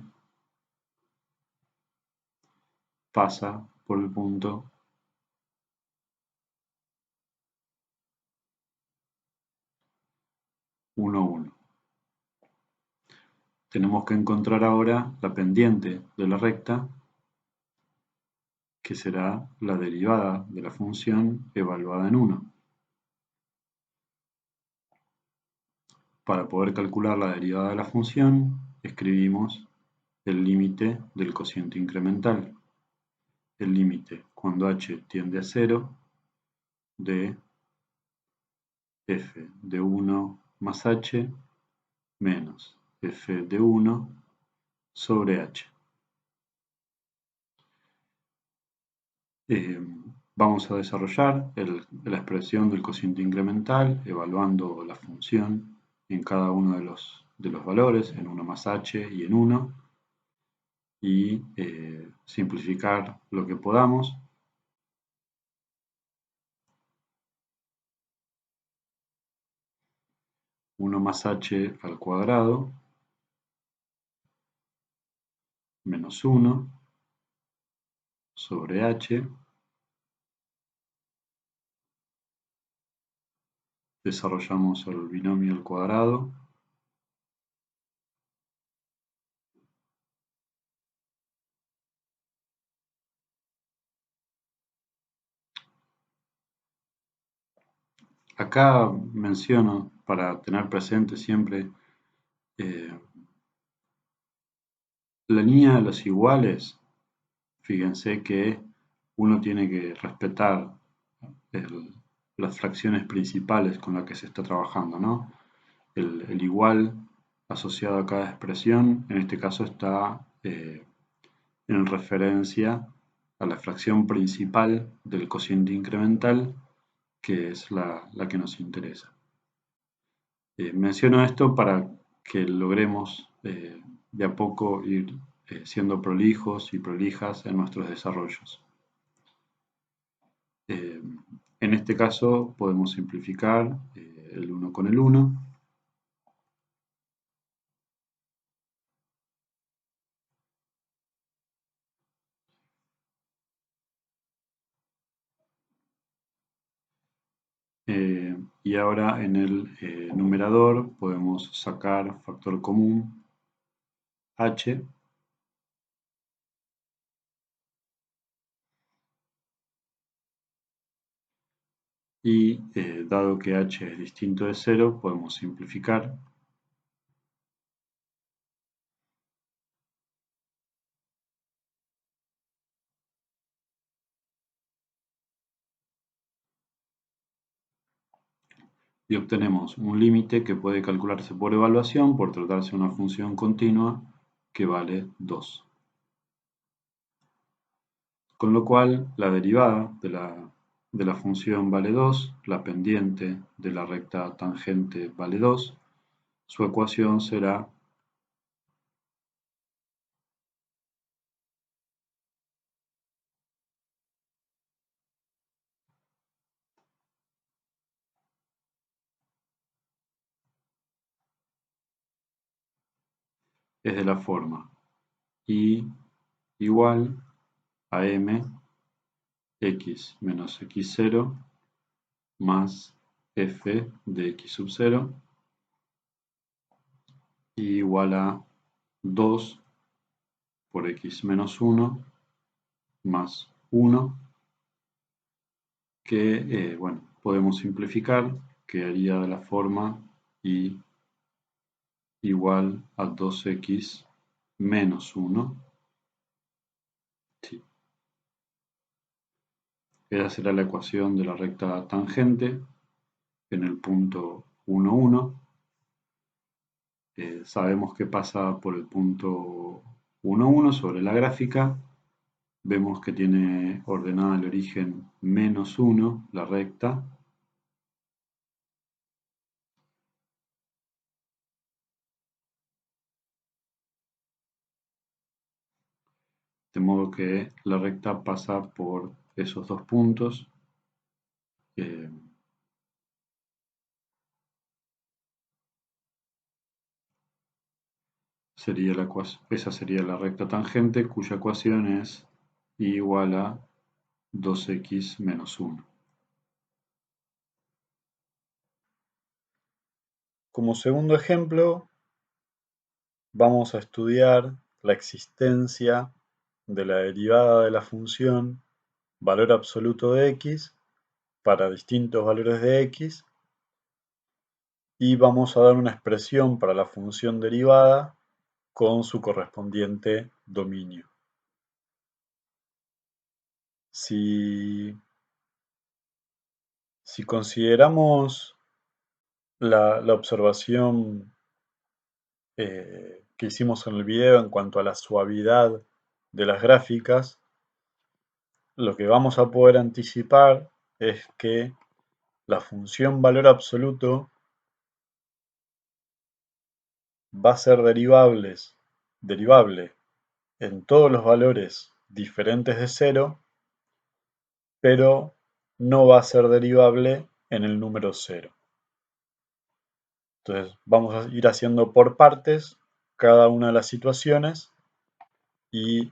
[SPEAKER 2] pasa por el punto 1, 1. Tenemos que encontrar ahora la pendiente de la recta, que será la derivada de la función evaluada en 1. Para poder calcular la derivada de la función, escribimos el límite del cociente incremental. El límite cuando h tiende a 0 de f de 1 más h menos f de 1 sobre h. Vamos a desarrollar la expresión del cociente incremental evaluando la función en cada uno de los valores, en 1 más h y en 1, y simplificar lo que podamos. Uno más h al cuadrado menos 1 sobre h. Desarrollamos el binomio al cuadrado. Acá menciono, para tener presente siempre, la línea de los iguales. Fíjense que uno tiene que respetar las fracciones principales con las que se está trabajando, ¿no? El igual asociado a cada expresión, en este caso está en referencia a la fracción principal del cociente incremental, que es la que nos interesa. Menciono esto para que logremos de a poco ir siendo prolijos y prolijas en nuestros desarrollos. En este caso podemos simplificar el 1 con el 1. Y ahora en el numerador podemos sacar factor común h. Y dado que h es distinto de 0, podemos simplificar. Y obtenemos un límite que puede calcularse por evaluación por tratarse de una función continua que vale 2. Con lo cual, la derivada de la función vale 2, la pendiente de la recta tangente vale 2, su ecuación será es de la forma y igual a m x menos x0 más f de x sub 0 y igual a 2 por x menos 1 más 1 que, bueno, podemos simplificar, quedaría de la forma y igual a 2x menos 1. Sí. Esa será la ecuación de la recta tangente en el punto 1, 1. Sabemos que pasa por el punto 1, 1 sobre la gráfica. Vemos que tiene ordenada el origen menos 1, la recta. De modo que la recta pasa por esos dos puntos. Esa sería la recta tangente cuya ecuación es igual a 2x menos 1.
[SPEAKER 1] Como segundo ejemplo, vamos a estudiar la existencia de la derivada de la función valor absoluto de x para distintos valores de x y vamos a dar una expresión para la función derivada con su correspondiente dominio. Si consideramos la observación que hicimos en el video en cuanto a la suavidad de las gráficas, lo que vamos a poder anticipar es que la función valor absoluto va a ser derivable en todos los valores diferentes de 0, pero no va a ser derivable en el número 0. Entonces vamos a ir haciendo por partes cada una de las situaciones y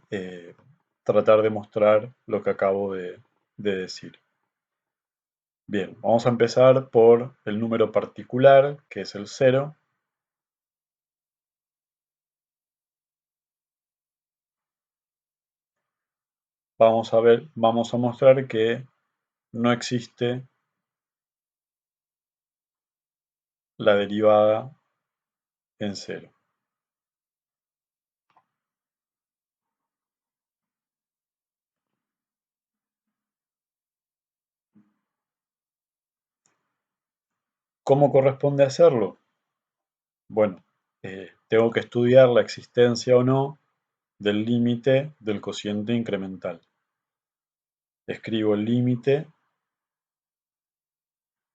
[SPEAKER 1] tratar de mostrar lo que acabo de decir. Bien, vamos a empezar por el número particular, que es el 0. Vamos a mostrar que no existe la derivada en 0. ¿Cómo corresponde hacerlo? Bueno, tengo que estudiar la existencia o no del límite del cociente incremental. Escribo el límite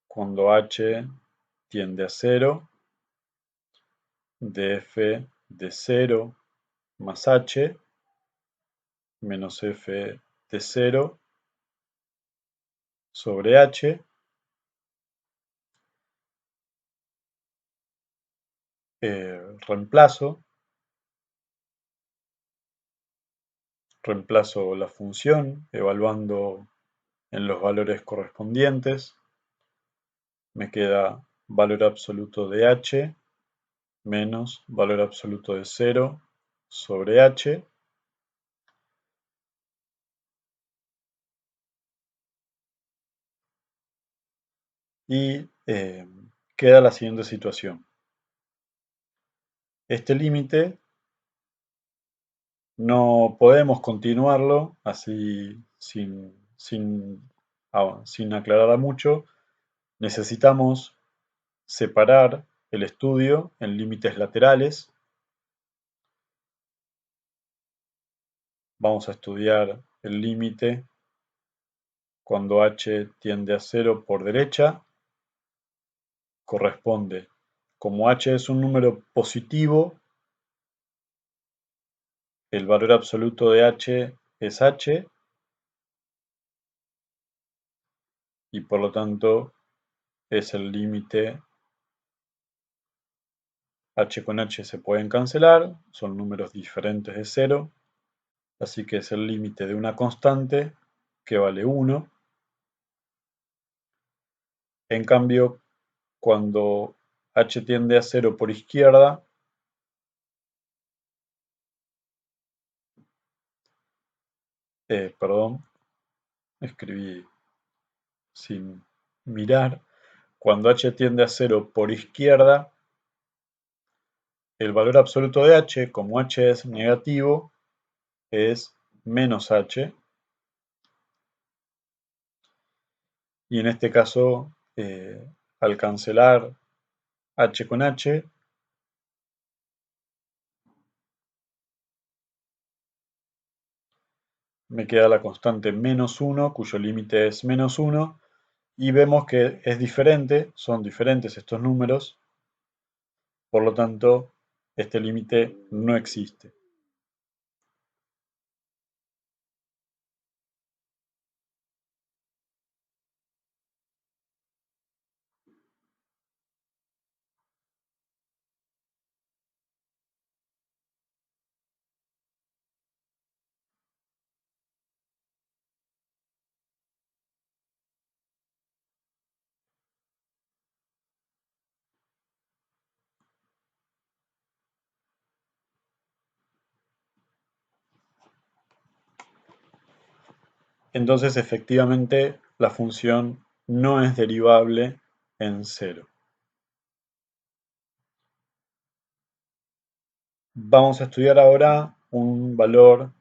[SPEAKER 1] cuando h tiende a 0 de f de 0 más h menos f de 0 sobre h reemplazo la función evaluando en los valores correspondientes me queda valor absoluto de h menos valor absoluto de 0 sobre h. Y queda la siguiente situación. Este límite no podemos continuarlo así sin aclarar mucho. Necesitamos separar el estudio en límites laterales. Vamos a estudiar el límite cuando h tiende a 0 por derecha. Corresponde, como h es un número positivo, el valor absoluto de h es h, y por lo tanto es el límite. H con h se pueden cancelar, son números diferentes de 0, así que es el límite de una constante que vale 1. En cambio, cuando h tiende a 0 por izquierda, perdón, escribí sin mirar. Cuando h tiende a 0 por izquierda, el valor absoluto de h, como h es negativo, es menos h. Y en este caso, al cancelar h con h, me queda la constante menos 1, cuyo límite es menos 1, y vemos que es diferente, son diferentes estos números, por lo tanto, este límite no existe. Entonces, efectivamente, la función no es derivable en 0. Vamos a estudiar ahora un valor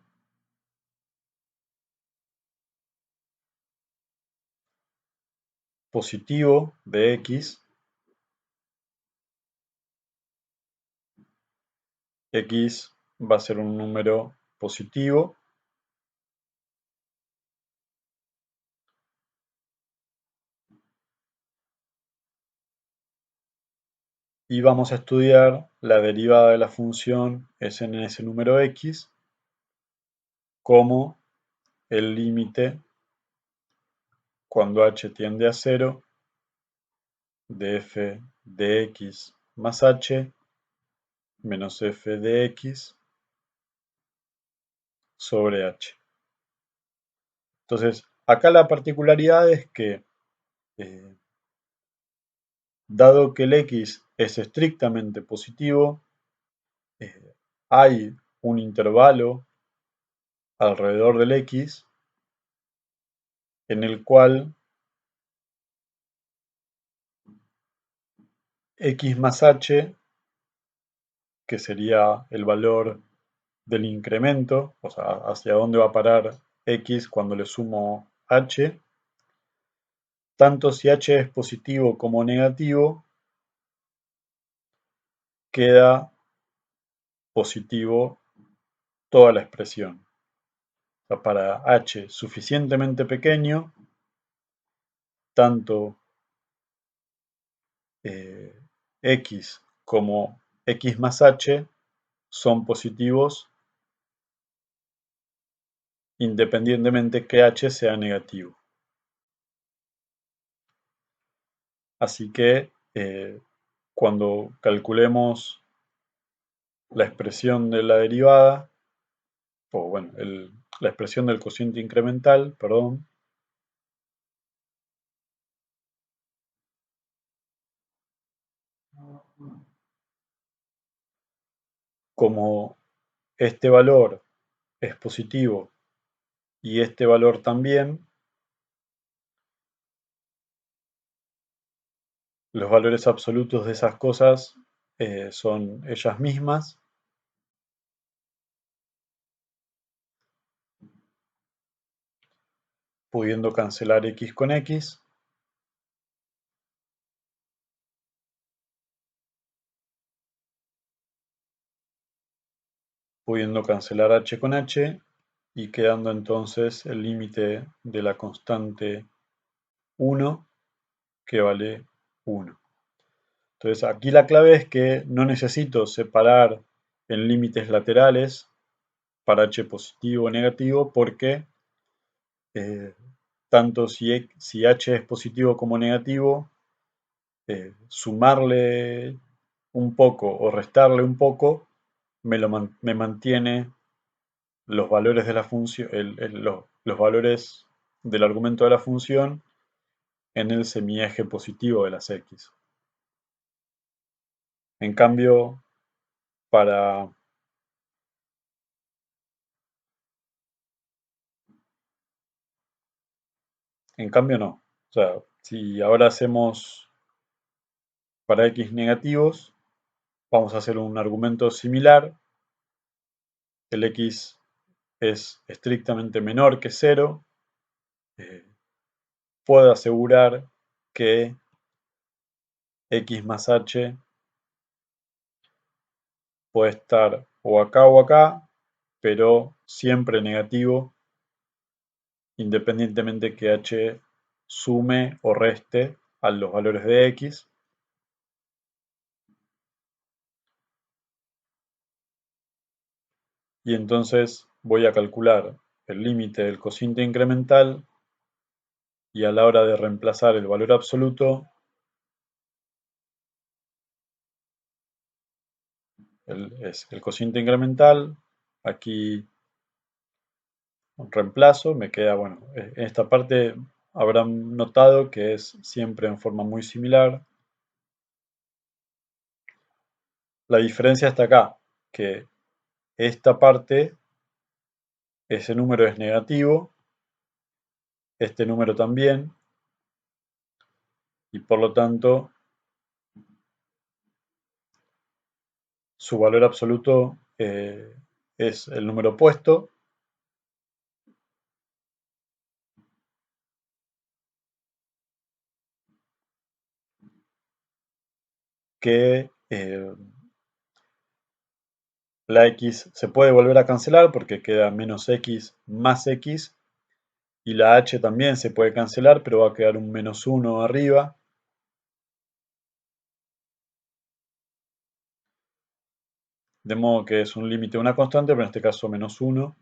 [SPEAKER 1] positivo de x. X va a ser un número positivo. Y vamos a estudiar la derivada de la función S en ese número x como el límite cuando h tiende a 0 de f de x más h menos f de x sobre h. Entonces, acá la particularidad es que, dado que el x es estrictamente positivo, hay un intervalo alrededor del x en el cual x más h, que sería el valor del incremento, o sea, hacia dónde va a parar x cuando le sumo h, tanto si h es positivo como negativo, queda positivo toda la expresión. O sea, para h suficientemente pequeño, tanto x como x más h son positivos independientemente que h sea negativo. Así que cuando calculemos la expresión de la derivada, o bueno, la expresión del cociente incremental, perdón, como este valor es positivo y este valor también, los valores absolutos de esas cosas son ellas mismas, pudiendo cancelar x con x, pudiendo cancelar h con h, y quedando entonces el límite de la constante 1, que vale 1. Entonces aquí la clave es que no necesito separar en límites laterales para h positivo o negativo, porque tanto si h es positivo como negativo, sumarle un poco o restarle un poco me mantiene los valores de la función, los valores del argumento de la función en el semieje positivo de las x. En cambio, para En cambio no. O sea, si ahora hacemos para x negativos, vamos a hacer un argumento similar. El x es estrictamente menor que 0. Puedo asegurar que x más h puede estar o acá, pero siempre negativo, independientemente que h sume o reste a los valores de x. Y entonces voy a calcular el límite del cociente incremental, y a la hora de reemplazar el valor absoluto, es el cociente incremental. Aquí reemplazo, me queda, bueno, en esta parte habrán notado que es siempre en forma muy similar. La diferencia está acá, que esta parte, ese número es negativo, este número también, y por lo tanto su valor absoluto es el número opuesto, que la x se puede volver a cancelar porque queda menos x más x, y la h también se puede cancelar, pero va a quedar un menos 1 arriba. De modo que es un límite de una constante, pero en este caso menos 1.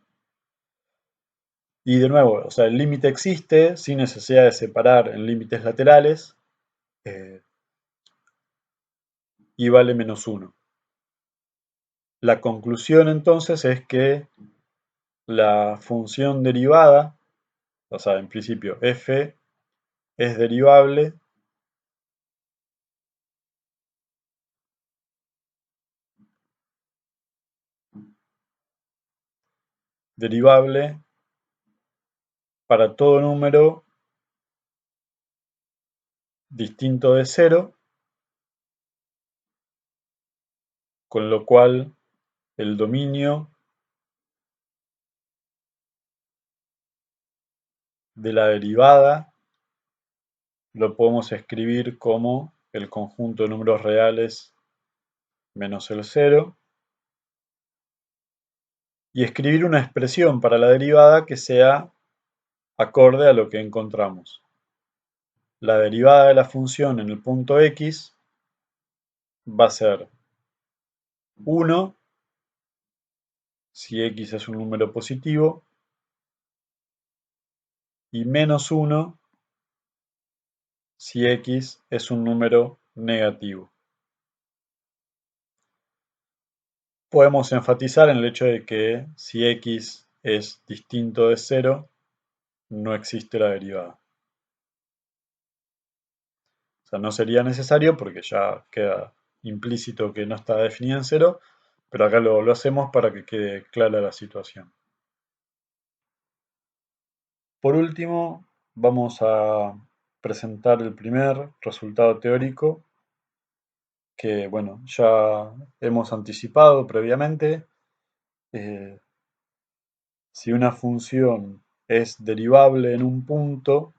[SPEAKER 1] Y de nuevo, o sea, el límite existe sin necesidad de separar en límites laterales, y vale menos 1. La conclusión entonces es que la función derivada, o sea, en principio f es derivable para todo número distinto de 0, con lo cual el dominio de la derivada lo podemos escribir como el conjunto de números reales menos el 0, y escribir una expresión para la derivada que sea acorde a lo que encontramos. La derivada de la función en el punto x va a ser 1 si x es un número positivo, y menos 1 si x es un número negativo. Podemos enfatizar en el hecho de que si x es distinto de 0, no existe la derivada. O sea, no sería necesario porque ya queda implícito que no está definida en 0, pero acá lo hacemos para que quede clara la situación. Por último, vamos a presentar el primer resultado teórico que, bueno, ya hemos anticipado previamente. Eh, si una función es derivable en un punto,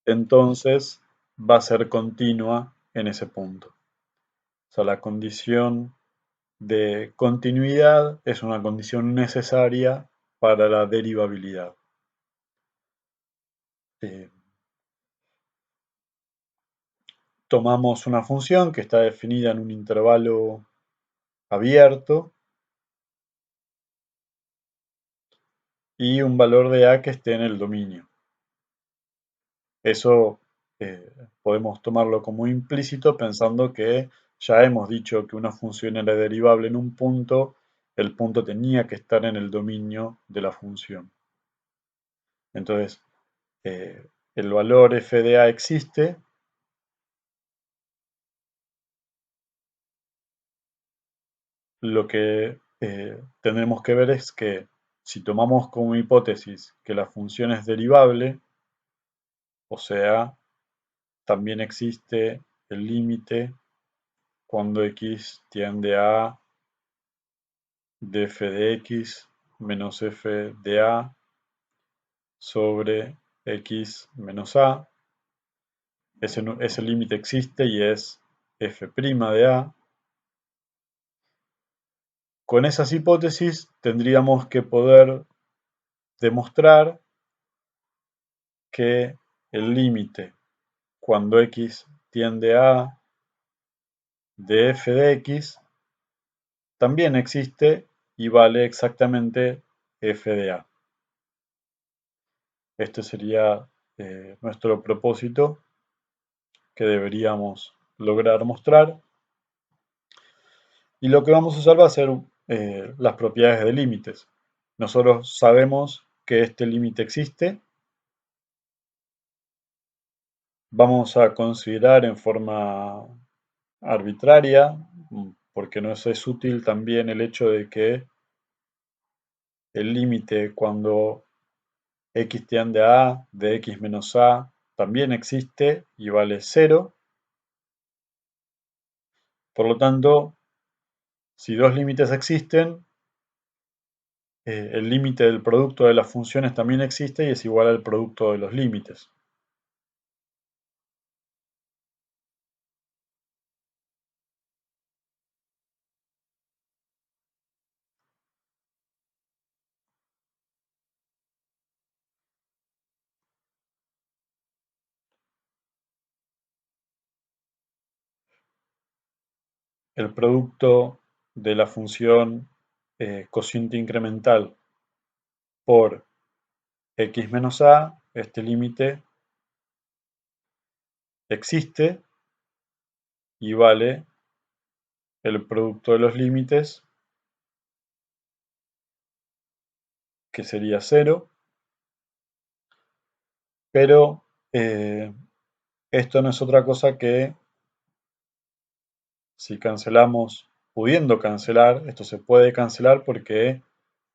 [SPEAKER 1] entonces va a ser continua en ese punto. O sea, la condición de continuidad es una condición necesaria para la derivabilidad. Eh, Tomamos una función que está definida en un intervalo abierto y un valor de a que esté en el dominio. Eso podemos tomarlo como implícito pensando que ya hemos dicho que una función era derivable en un punto, el punto tenía que estar en el dominio de la función. Entonces, el valor f de a existe. Lo que tendremos que ver es que si tomamos como hipótesis que la función es derivable, o sea, también existe el límite cuando x tiende a df de x menos f de a sobre x menos a. Ese límite existe y es f' de a. Con esas hipótesis tendríamos que poder demostrar que el límite cuando x tiende a de f de x también existe y vale exactamente f de a. Este sería nuestro propósito que deberíamos lograr mostrar. Y lo que vamos a usar va a ser las propiedades de límites. Nosotros sabemos que este límite existe. Vamos a considerar en forma arbitraria, porque nos es útil también el hecho de que el límite cuando x tiende a a de x menos a también existe y vale 0. Por lo tanto, si dos límites existen, el límite del producto de las funciones también existe y es igual al producto de los límites. El producto de la función cociente incremental por x menos a, este límite existe y vale el producto de los límites, que sería 0, pero esto no es otra cosa que si cancelamos, pudiendo cancelar, esto se puede cancelar porque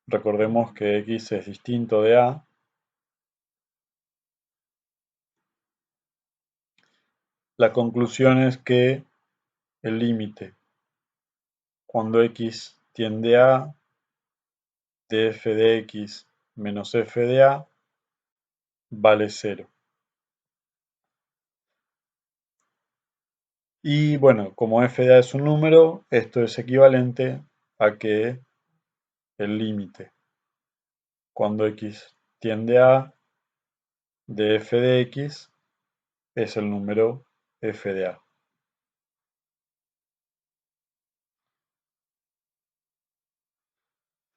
[SPEAKER 1] recordemos que x es distinto de a. La conclusión es que el límite cuando x tiende a de f de x menos f de a vale 0. Y bueno, como f de a es un número, esto es equivalente a que el límite cuando x tiende a de f de x es el número f de a.